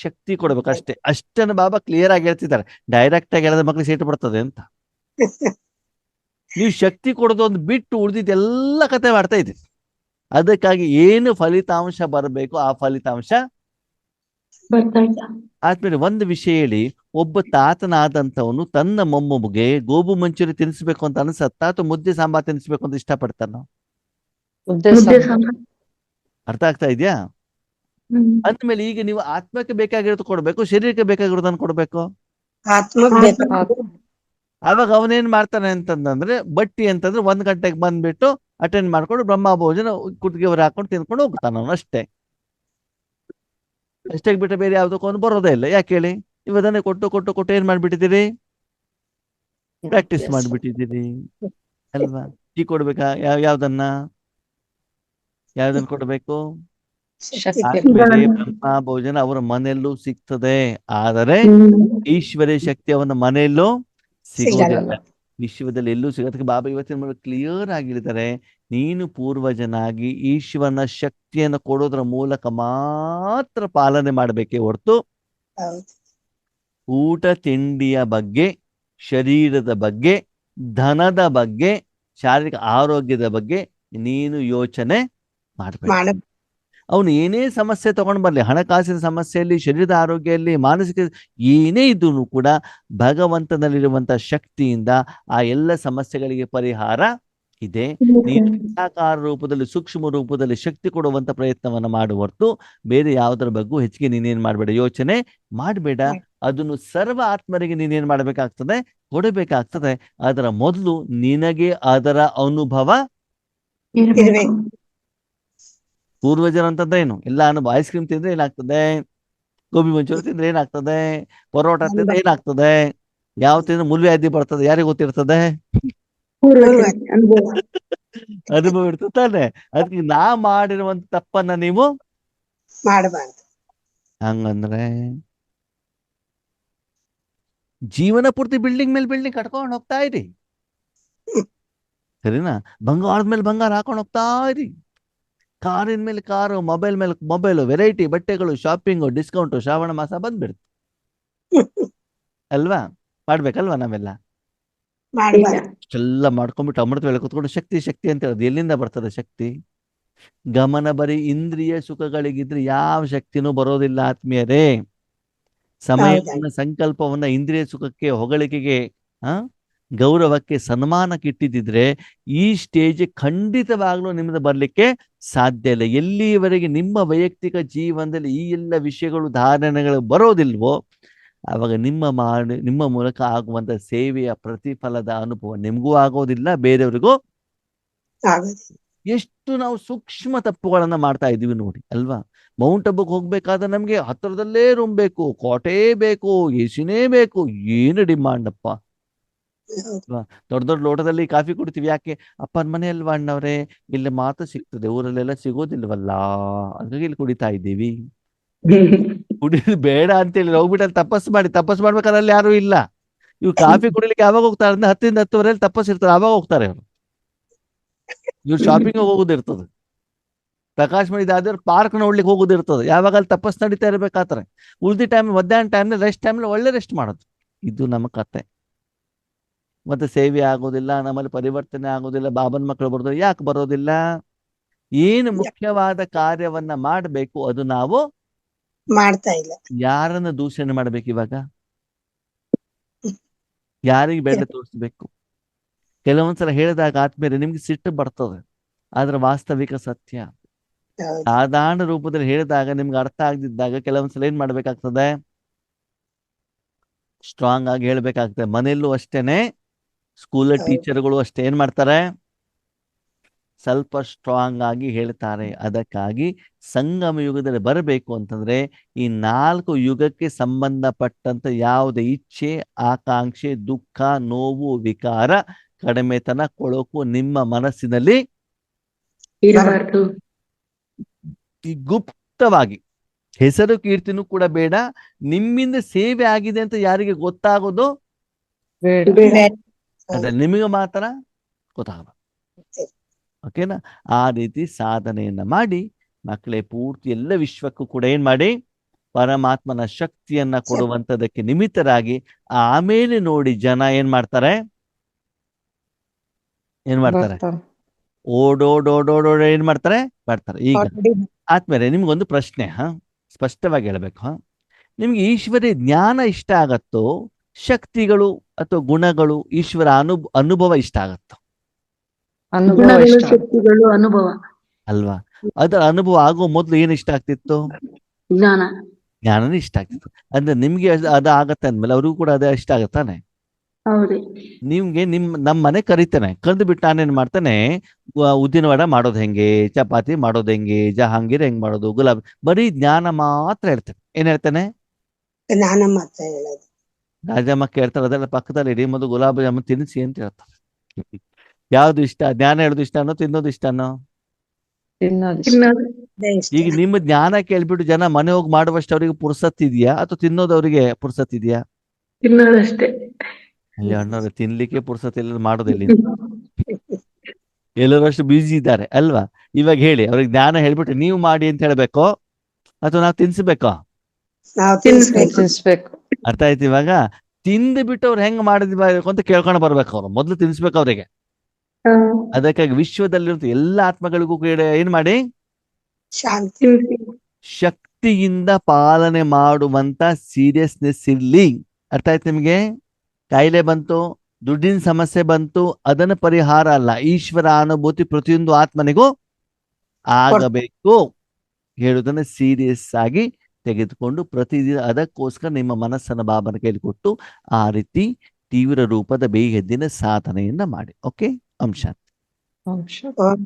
ಶಕ್ತಿ ಕೊಡ್ಬೇಕು ಅಷ್ಟೇ. ಅಷ್ಟನ್ನು ಬಾಬಾ ಕ್ಲಿಯರ್ ಆಗಿ ಹೇಳ್ತಿದ್ದಾರೆ. ಡೈರೆಕ್ಟ್ ಆಗಿ ಹೇಳಿದ್ರೆ ಮಕ್ಳಿಗೆ ಸೇಟು ಬರ್ತದೆ ಅಂತ. ನೀವು ಶಕ್ತಿ ಕೊಡೋದು ಒಂದು ಬಿಟ್ಟು ಉಳಿದಿದ್ದೆಲ್ಲ ಕತೆ ಮಾಡ್ತಾ ಇದ್ದೀರಿ. ಅದಕ್ಕಾಗಿ ಏನು ಫಲಿತಾಂಶ ಬರಬೇಕು ಆ ಫಲಿತಾಂಶ ಆದ್ಮೇಲೆ ಒಂದು ವಿಷಯ ಹೇಳಿ, ಒಬ್ಬ ತಾತನಾದಂಥವನು ತನ್ನ ಮೊಮ್ಮಗುಗೆ ಗೋಬು ಮಂಚೂರಿ ತಿನ್ನಿಸ್ಬೇಕು ಅಂತ ಅನ್ಸತ್ತಾ ಅಥವಾ ಮುದ್ದೆ ಸಾಂಬಾರ್ ತಿನ್ನಿಸ್ಬೇಕು ಅಂತ ಇಷ್ಟಪಡ್ತಾನ? ಅರ್ಥ ಆಗ್ತಾ ಇದೆಯಾ? ಅಂದ್ಮೇಲೆ ಈಗ ನೀವು ಆತ್ಮಕ್ಕೆ ಬೇಕಾಗಿರೋದು ಕೊಡ್ಬೇಕು, ಶರೀರಕ್ಕೆ ಬೇಕಾಗಿರೋದನ್ನ ಕೊಡ್ಬೇಕು. ಅವಾಗ ಅವನೇನ್ ಮಾಡ್ತಾನೆ ಅಂತಂದ್ರೆ, ಬಟ್ಟಿ ಅಂತಂದ್ರೆ 1 ಗಂಟೆಗೆ ಬಂದ್ಬಿಟ್ಟು ಅಟೆಂಡ್ ಮಾಡ್ಕೊಂಡು ಬ್ರಹ್ಮ ಭೋಜನ ಕುತ್ತಿಗೆ ಹೊರ ಹಾಕೊಂಡು ತಿನ್ಕೊಂಡು ಹೋಗ್ತಾನ ಅವನು ಅಷ್ಟೇ. ಅಷ್ಟೇ ಬಿಟ್ಟು ಬೇರೆ ಯಾವ್ದಕ್ಕೊಂದು ಬರೋದೇ ಇಲ್ಲ. ಯಾಕೆ ಹೇಳಿ? ಇವದನ್ನೇ ಕೊಟ್ಟು ಕೊಟ್ಟು ಕೊಟ್ಟು ಏನ್ ಮಾಡ್ಬಿಟ್ಟಿದ್ದೀರಿ? ಪ್ರಾಕ್ಟೀಸ್ ಮಾಡ್ಬಿಟ್ಟಿದ್ದೀರಿ ಅಲ್ವಾ? ಟೀ ಕೊಡ್ಬೇಕಾ? ಯಾವ್ದನ್ನ ಕೊಡ್ಬೇಕು? ಬ್ರಹ್ಮ ಭೋಜನ ಅವರ ಮನೆಯಲ್ಲೂ ಸಿಗ್ತದೆ, ಆದರೆ ಈಶ್ವರ್ಯ ಶಕ್ತಿ ಅವನ ಮನೆಯಲ್ಲೂ ಸಿಗೋದಿಲ್ಲ. ವಿಶ್ವದಲ್ಲಿ ಎಲ್ಲೂ ಸಿಗೋದಕ್ಕೆ ಬಾಬಾ ಇವತ್ತಿನ ಮೂಲಕ ಕ್ಲಿಯರ್ ಆಗಿ ಹೇಳಿದ್ದಾರೆ, ನೀನು ಪೂರ್ವಜನಾಗಿ ಈಶ್ವರನ ಶಕ್ತಿಯನ್ನು ಕೊಡೋದ್ರ ಮೂಲಕ ಮಾತ್ರ ಪಾಲನೆ ಮಾಡಬೇಕೇ ಹೊರತು ಹೌದು ಊಟ ತಿಂಡಿಯ ಬಗ್ಗೆ, ಶರೀರದ ಬಗ್ಗೆ, ಧನದ ಬಗ್ಗೆ, ಶಾರೀರಿಕ ಆರೋಗ್ಯದ ಬಗ್ಗೆ ನೀನು ಯೋಚನೆ ಮಾಡಬೇಡ. ಮಾಡ ಅವನು ಏನೇ ಸಮಸ್ಯೆ ತಗೊಂಡು ಬರಲಿ, ಹಣಕಾಸಿನ ಸಮಸ್ಯೆಯಲ್ಲಿ, ಶರೀರದ ಆರೋಗ್ಯದಲ್ಲಿ, ಮಾನಸಿಕ ಏನೇ ಇದ್ರೂ ಕೂಡ ಭಗವಂತನಲ್ಲಿರುವಂತ ಶಕ್ತಿಯಿಂದ ಆ ಎಲ್ಲ ಸಮಸ್ಯೆಗಳಿಗೆ ಪರಿಹಾರ ಇದೆ. ನೀನು ನಿರಾಕಾರ ರೂಪದಲ್ಲಿ, ಸೂಕ್ಷ್ಮ ರೂಪದಲ್ಲಿ ಶಕ್ತಿ ಕೊಡುವಂತ ಪ್ರಯತ್ನವನ್ನ ಮಾಡುವ ಹೊರತು ಬೇರೆ ಯಾವುದರ ಬಗ್ಗೂ ಹೆಚ್ಚಿಗೆ ನೀನೇನ್ ಮಾಡಬೇಡ, ಯೋಚನೆ ಮಾಡಬೇಡ. ಅದನ್ನು ಸರ್ವ ಆತ್ಮರಿಗೆ ನೀನೇನ್ ಮಾಡಬೇಕಾಗ್ತದೆ, ಕೊಡಬೇಕಾಗ್ತದೆ. ಅದರ ಮೊದಲು ನಿನಗೆ ಅದರ ಅನುಭವ ಇರ್ಬೇಕು. ಪೂರ್ವಜರಂತಂದ್ರೆ ಏನು, ಎಲ್ಲ ಅನುಭವ. ಐಸ್ ಕ್ರೀಮ್ ತಿಂದ್ರೆ ಏನಾಗ್ತದೆ, ಗೋಬಿ ಮಂಚೂರಿ ತಿಂದ್ರೆ ಏನಾಗ್ತದೆ, ಪರೋಟ ತಿಂದ್ರೆ ಏನಾಗ್ತದೆ, ಯಾವ ತಿಂದ್ರೆ ಮುಲ್ವ್ಯಾಧಿ ಬರ್ತದೆ, ಯಾರಿಗೆ ಗೊತ್ತಿರ್ತದೆ? ಅನುಭವ. ಅನುಭವ ಇರ್ತದೆ ತಾನೆ. ಅದಕ್ಕೆ ನಾ ಮಾಡಿರುವಂತ ತಪ್ಪನ್ನ ನೀವು ಮಾಡಬಾರ್ದು. ಹಂಗಂದ್ರೆ ಜೀವನ ಪೂರ್ತಿ ಬಿಲ್ಡಿಂಗ್ ಮೇಲೆ ಬಿಲ್ಡಿಂಗ್ ಕಟ್ಕೊಂಡು ಹೋಗ್ತಾ ಇರಿ, ಸರಿನಾ? ಬಂಗಾರದ ಮೇಲೆ ಬಂಗಾರ ಹಾಕೊಂಡು ಹೋಗ್ತಾ ಇರಿ, ಕಾರಿನ ಮೇಲೆ ಕಾರು, ಮೊಬೈಲ್ ಮೇಲೆ ಮೊಬೈಲು, ವೆರೈಟಿ ಬಟ್ಟೆಗಳು, ಶಾಪಿಂಗು, ಡಿಸ್ಕೌಂಟು. ಶ್ರಾವಣ ಮಾಸ ಬಂದ್ಬಿಡ್ತು ಅಲ್ವಾ? ಮಾಡ್ಬೇಕಲ್ವಾ ನಾವೆಲ್ಲ? ಮಾಡಬಾರ್ದು. ಎಲ್ಲ ಮಾಡ್ಕೊಂಡ್ಬಿಟ್ಟು ಅಮೃತ ವೇಳೆ ಕೂತ್ಕೊಂಡು ಶಕ್ತಿ ಶಕ್ತಿ ಅಂತ ಹೇಳೋದು ಎಲ್ಲಿಂದ ಬರ್ತದೆ ಶಕ್ತಿ? ಗಮನ ಬರೀ ಇಂದ್ರಿಯ ಸುಖಗಳಿಗಿದ್ರೆ ಯಾವ ಶಕ್ತಿನೂ ಬರೋದಿಲ್ಲ ಆತ್ಮೀಯರೇ. ಸಮಯವನ್ನ, ಸಂಕಲ್ಪವನ್ನ ಇಂದ್ರಿಯ ಸುಖಕ್ಕೆ, ಹೊಗಳಿಕೆಗೆ, ಗೌರವಕ್ಕೆ, ಸನ್ಮಾನಕ್ಕೆ ಇಟ್ಟಿದ್ದಿದ್ರೆ ಈ ಸ್ಟೇಜ್ ಖಂಡಿತವಾಗ್ಲೂ ನಿಮ್ದು ಬರ್ಲಿಕ್ಕೆ ಸಾಧ್ಯ ಇಲ್ಲ. ಎಲ್ಲಿವರೆಗೆ ನಿಮ್ಮ ವೈಯಕ್ತಿಕ ಜೀವನದಲ್ಲಿ ಈ ಎಲ್ಲ ವಿಷಯಗಳು, ಧಾರಣೆಗಳು ಬರೋದಿಲ್ವೋ ಆವಾಗ ನಿಮ್ಮ ಮೂಲಕ ಆಗುವಂತ ಸೇವೆಯ ಪ್ರತಿಫಲದ ಅನುಭವ ನಿಮಗೂ ಆಗೋದಿಲ್ಲ, ಬೇರೆಯವ್ರಿಗೂ. ಎಷ್ಟು ನಾವು ಸೂಕ್ಷ್ಮ ತಪ್ಪುಗಳನ್ನ ಮಾಡ್ತಾ ಇದೀವಿ ನೋಡಿ ಅಲ್ವಾ? ಮೌಂಟ್ ಅಬ್ಬಕ್ಕೆ ಹೋಗ್ಬೇಕಾದ್ರೆ ನಮ್ಗೆ ಹತ್ತಿರದಲ್ಲೇ ರೂಮ್ ಬೇಕು, ಕೋಟೆ ಬೇಕು, ಎಸಿನೇ ಬೇಕು, ಏನು ಡಿಮಾಂಡ್ ಅಪ್ಪ. ದೊಡ್ಡ ದೊಡ್ಡ ಲೋಟದಲ್ಲಿ ಕಾಫಿ ಕುಡಿತೀವಿ, ಯಾಕೆ? ಅಪ್ಪನ ಮನೆ ಅಲ್ವಾ ಅಣ್ಣವ್ರೆ, ಇಲ್ಲಿ ಮಾತ್ರ ಸಿಗ್ತದೆ, ಊರಲ್ಲೆಲ್ಲ ಸಿಗೋದಿಲ್ವಲ್ಲ, ಹಾಗಾಗಿ ಇಲ್ಲಿ ಕುಡಿತಾ ಇದ್ದೀವಿ. ಕುಡಿಯೋದು ಬೇಡ ಅಂತೇಳಿ ಹೋಗ್ಬಿಟ್ಟು ಅಲ್ಲಿ ತಪಸ್ಸು ಮಾಡ್ಬೇಕಾದ್ರೆ ಅಲ್ಲಿ ಯಾರು ಇಲ್ಲ. ಇವ್ರು ಕಾಫಿ ಕುಡಿಲಿಕ್ಕೆ ಯಾವಾಗ ಹೋಗ್ತಾರೆ ಅಂದ್ರೆ 10 ರಿಂದ 10:30 ತಪಸ್ಸು ಇರ್ತಾರೆ, ಆವಾಗ ಹೋಗ್ತಾರೆ ಅವ್ರು. ಇವ್ರು ಶಾಪಿಂಗ್ ಹೋಗೋದಿರ್ತದೆ, ಪ್ರಕಾಶ್ ಮಣಿದಾದ್ರೆ ಪಾರ್ಕ್ ನೋಡ್ಲಿಕ್ಕೆ ಹೋಗೋದಿರ್ತದೆ, ಯಾವಾಗ ಅಲ್ಲಿ ತಪಸ್ಸು ನಡೀತಾ ಇರ್ಬೇಕಾದ್ರೆ. ಉಳಿದ ಟೈಮ್, ಮಧ್ಯಾಹ್ನ ಟೈಮ್, ರೆಸ್ಟ್ ಟೈಮ್ ಒಳ್ಳೆ ರೆಸ್ಟ್ ಮಾಡೋದು. ಇದು ನಮ್ಮ ಕತೆ. ಮತ್ತೆ ಸೇವೆ ಆಗೋದಿಲ್ಲ, ನಮ್ಮಲ್ಲಿ ಪರಿವರ್ತನೆ ಆಗೋದಿಲ್ಲ, ಬಾಬನ್ ಮಕ್ಕಳು ಬರೋದಿಲ್ಲ. ಯಾಕೆ ಬರೋದಿಲ್ಲ? ಏನು ಮುಖ್ಯವಾದ ಕಾರ್ಯವನ್ನ ಮಾಡಬೇಕು ಅದು ನಾವು ಮಾಡ್ತಾ ಇಲ್ಲ. ಯಾರನ್ನ ದೂಷಣೆ ಮಾಡ್ಬೇಕು ಇವಾಗ? ಯಾರಿಗೆ ಬೇಡ ತೋರಿಸ್ಬೇಕು? ಕೆಲವೊಂದ್ಸಲ ಹೇಳಿದಾಗ ಆದ್ಮೇಲೆ ನಿಮ್ಗೆ ಸಿಟ್ಟು ಬರ್ತದೆ, ಆದ್ರೆ ವಾಸ್ತವಿಕ ಸತ್ಯ. ಸಾಧಾರಣ ರೂಪದಲ್ಲಿ ಹೇಳಿದಾಗ ನಿಮ್ಗೆ ಅರ್ಥ ಆಗದಿದ್ದಾಗ ಕೆಲವೊಂದ್ಸಲ ಏನ್ ಮಾಡ್ಬೇಕಾಗ್ತದೆ? ಸ್ಟ್ರಾಂಗ್ ಆಗಿ ಹೇಳ್ಬೇಕಾಗ್ತದೆ. ಮನೆಯಲ್ಲೂ ಅಷ್ಟೇನೆ, ಸ್ಕೂಲ್ ಟೀಚರ್ಗಳು ಅಷ್ಟೇ ಏನ್ ಮಾಡ್ತಾರೆ? ಸ್ವಲ್ಪ ಸ್ಟ್ರಾಂಗ್ ಆಗಿ ಹೇಳ್ತಾರೆ. ಅದಕ್ಕಾಗಿ ಸಂಗಮ ಯುಗದಲ್ಲಿ ಬರಬೇಕು ಅಂತಂದ್ರೆ ಈ 4 ಯುಗಕ್ಕೆ ಸಂಬಂಧಪಟ್ಟಂತ ಯಾವುದೇ ಇಚ್ಛೆ, ಆಕಾಂಕ್ಷೆ, ದುಃಖ, ನೋವು, ವಿಕಾರ, ಕಡಿಮೆತನ, ಕೊಳಕು ನಿಮ್ಮ ಮನಸ್ಸಿನಲ್ಲಿ ಇರಬಾರ್ದು. ಗುಪ್ತವಾಗಿ, ಹೆಸರು ಕೀರ್ತಿನೂ ಕೂಡ ಬೇಡ. ನಿಮ್ಮಿಂದ ಸೇವೆ ಆಗಿದೆ ಅಂತ ಯಾರಿಗೆ ಗೊತ್ತಾಗೋದು ಅದ್ರ ನಿಮಗೆ ಮಾತ್ರ ಗೊತ್ತಾಗಬೇಕು. ಓಕೆನಾ? ಆ ರೀತಿ ಸಾಧನೆಯನ್ನ ಮಾಡಿ ಮಕ್ಕಳೇ, ಪೂರ್ತಿ ಎಲ್ಲ ವಿಶ್ವಕ್ಕೂ ಕೂಡ ಏನ್ ಮಾಡಿ, ಪರಮಾತ್ಮನ ಶಕ್ತಿಯನ್ನ ಕೊಡುವಂತದಕ್ಕೆ ನಿಮಿತ್ತರಾಗಿ. ಆಮೇಲೆ ನೋಡಿ ಜನ ಏನ್ ಮಾಡ್ತಾರೆ? ಓಡೋಡೋಡೋಡೋಡ ಏನ್ ಮಾಡ್ತಾರೆ? ಬರ್ತಾರೆ. ಈಗ ಆದ್ಮೇಲೆ ನಿಮ್ಗೊಂದು ಪ್ರಶ್ನೆ, ಸ್ಪಷ್ಟವಾಗಿ ಹೇಳ್ಬೇಕು. ನಿಮ್ಗೆ ಈಶ್ವರ ಜ್ಞಾನ ಇಷ್ಟ ಆಗತ್ತೋ, ಶಕ್ತಿಗಳು ಅಥವಾ ಗುಣಗಳು, ಈಶ್ವರ ಅನುಭವ ಇಷ್ಟ ಆಗತ್ತೋ? ಶಕ್ತಿಗಳು, ಅನುಭವ ಅಲ್ವಾ? ಅದರ ಅನುಭವ ಆಗೋ ಮೊದ್ಲು ಏನ್ ಇಷ್ಟ ಆಗ್ತಿತ್ತು? ಜ್ಞಾನನೇ ಇಷ್ಟ ಆಗ್ತಿತ್ತು. ಅಂದ್ರೆ ನಿಮ್ಗೆ ಅದ ಆಗತ್ತೆ ಅಂದ್ಮೇಲೆ ಅವ್ರಿಗೂ ಕೂಡ ಅದೇ ಇಷ್ಟ ಆಗತ್ತಾನೆ. ನಿಮ್ಗೆ ನಮ್ಮ ಮನೆ ಕರಿತಾನೆ, ಕರೆದು ಬಿಟ್ಟು ನಾನೇನ್ ಮಾಡ್ತಾನೆ, ಉದ್ದಿನ ವಡ ಮಾಡೋದು ಹೆಂಗೆ, ಚಪಾತಿ ಮಾಡೋದು ಹೆಂಗೆ, ಜಹಾಂಗೀರ್ ಹೆಂಗ್ ಮಾಡೋದು, ಗುಲಾಬ್, ಬರೀ ಜ್ಞಾನ ಮಾತ್ರ ಹೇಳ್ತಾನೆ. ಏನ್ ಹೇಳ್ತಾನೆ? ಜ್ಞಾನ ಮಾತ್ರ ಹೇಳೋದು. ರಾಜಮ್ಮಕ್ಕ ಹೇಳ್ತಾರೆ, ಅದೆಲ್ಲ ಪಕ್ಕದಲ್ಲಿ ಇಡೀ ಮೊದಲು ಗುಲಾಬ್ ಜಾಮೂನ್ ತಿನ್ನಿಸಿ ಅಂತ ಹೇಳ್ತಾರೆ. ಯಾವ್ದು ಇಷ್ಟ? ಜ್ಞಾನ ಹೇಳೋದು ಇಷ್ಟನೋ, ತಿನ್ನೋದು ಇಷ್ಟನೋ? ಈಗ ನಿಮ್ಮ ಜ್ಞಾನ ಕೇಳ್ಬಿಟ್ಟು ಜನ ಮನೆ ಹೋಗಿ ಮಾಡುವಷ್ಟು ಅವ್ರಿಗೆ ಪುರ್ಸತ್ ಇದೆಯಾ ಅಥವಾ ತಿನ್ನೋದು ಅವ್ರಿಗೆ ಪುರ್ಸತ್ ಇದೆಯಾ? ತಿನ್ನೋದಷ್ಟೇ. ಅಲ್ಲಿ ಅಣ್ಣವ್ರೆ ತಿನ್ಲಿಕ್ಕೆ ಪುರ್ಸೊತ್ತಿಲ್ಲ ಮಾಡೋದಿಲ್ಲ ಎಲ್ಲರೂ ಅಷ್ಟು ಬ್ಯುಸಿ ಇದ್ದಾರೆ ಅಲ್ವಾ? ಇವಾಗ ಹೇಳಿ, ಅವ್ರಿಗೆ ಜ್ಞಾನ ಹೇಳ್ಬಿಟ್ಟು ನೀವು ಮಾಡಿ ಅಂತ ಹೇಳ್ಬೇಕೋ ಅಥವಾ ನಾವು ತಿನ್ಸ್ಬೇಕೋ? ನಾವು ತಿನ್ಸ್ಬೇಕು. ತಿನ್ಸ್ಬೇಕು. ಅರ್ಥ ಆಯ್ತು? ಇವಾಗ ತಿಂದು ಬಿಟ್ಟು ಅವ್ರು ಹೆಂಗ್ ಮಾಡಿದ್ವಿ ಅಂತ ಕೇಳ್ಕೊಂಡು ಬರ್ಬೇಕು. ಅವ್ರು ಮೊದ್ಲು ತಿನ್ಸ್ಬೇಕು ಅವ್ರಿಗೆ. ಅದಕ್ಕಾಗಿ ವಿಶ್ವದಲ್ಲಿರುವಂತ ಎಲ್ಲ ಆತ್ಮಗಳಿಗೂ ಕೂಡ ಏನ್ ಮಾಡಿ ಶಾಂತಿ ಶಕ್ತಿಯಿಂದ ಪಾಲನೆ ಮಾಡುವಂತ ಸೀರಿಯಸ್ನೆಸ್ ಇರ್ಲಿ. ಅರ್ಥ ಆಯ್ತು ನಿಮ್ಗೆ? ಕಾಯಿಲೆ ಬಂತು, ದುಡ್ಡಿನ ಸಮಸ್ಯೆ ಬಂತು, ಅದನ್ನ ಪರಿಹಾರ ಅಲ್ಲ, ಈಶ್ವರ ಅನುಭೂತಿ ಪ್ರತಿಯೊಂದು ಆತ್ಮನಿಗೂ ಆಗಬೇಕು ಹೇಳುವುದನ್ನ ಸೀರಿಯಸ್ ಆಗಿ ತೆಗೆದುಕೊಂಡು ಪ್ರತಿದಿನ ಅದಕ್ಕೋಸ್ಕರ ನಿಮ್ಮ ಮನಸ್ಸನ್ನು ಬಾಬನ ಕೈಲಿ ಕೊಟ್ಟು ಆ ರೀತಿ ತೀವ್ರ ರೂಪದ ಬೇಹದ್ದಿನ ಸಾಧನೆಯನ್ನ ಮಾಡಿ. ಓಕೆ, ಅಂಶ ಅಂಶ. ಓಂ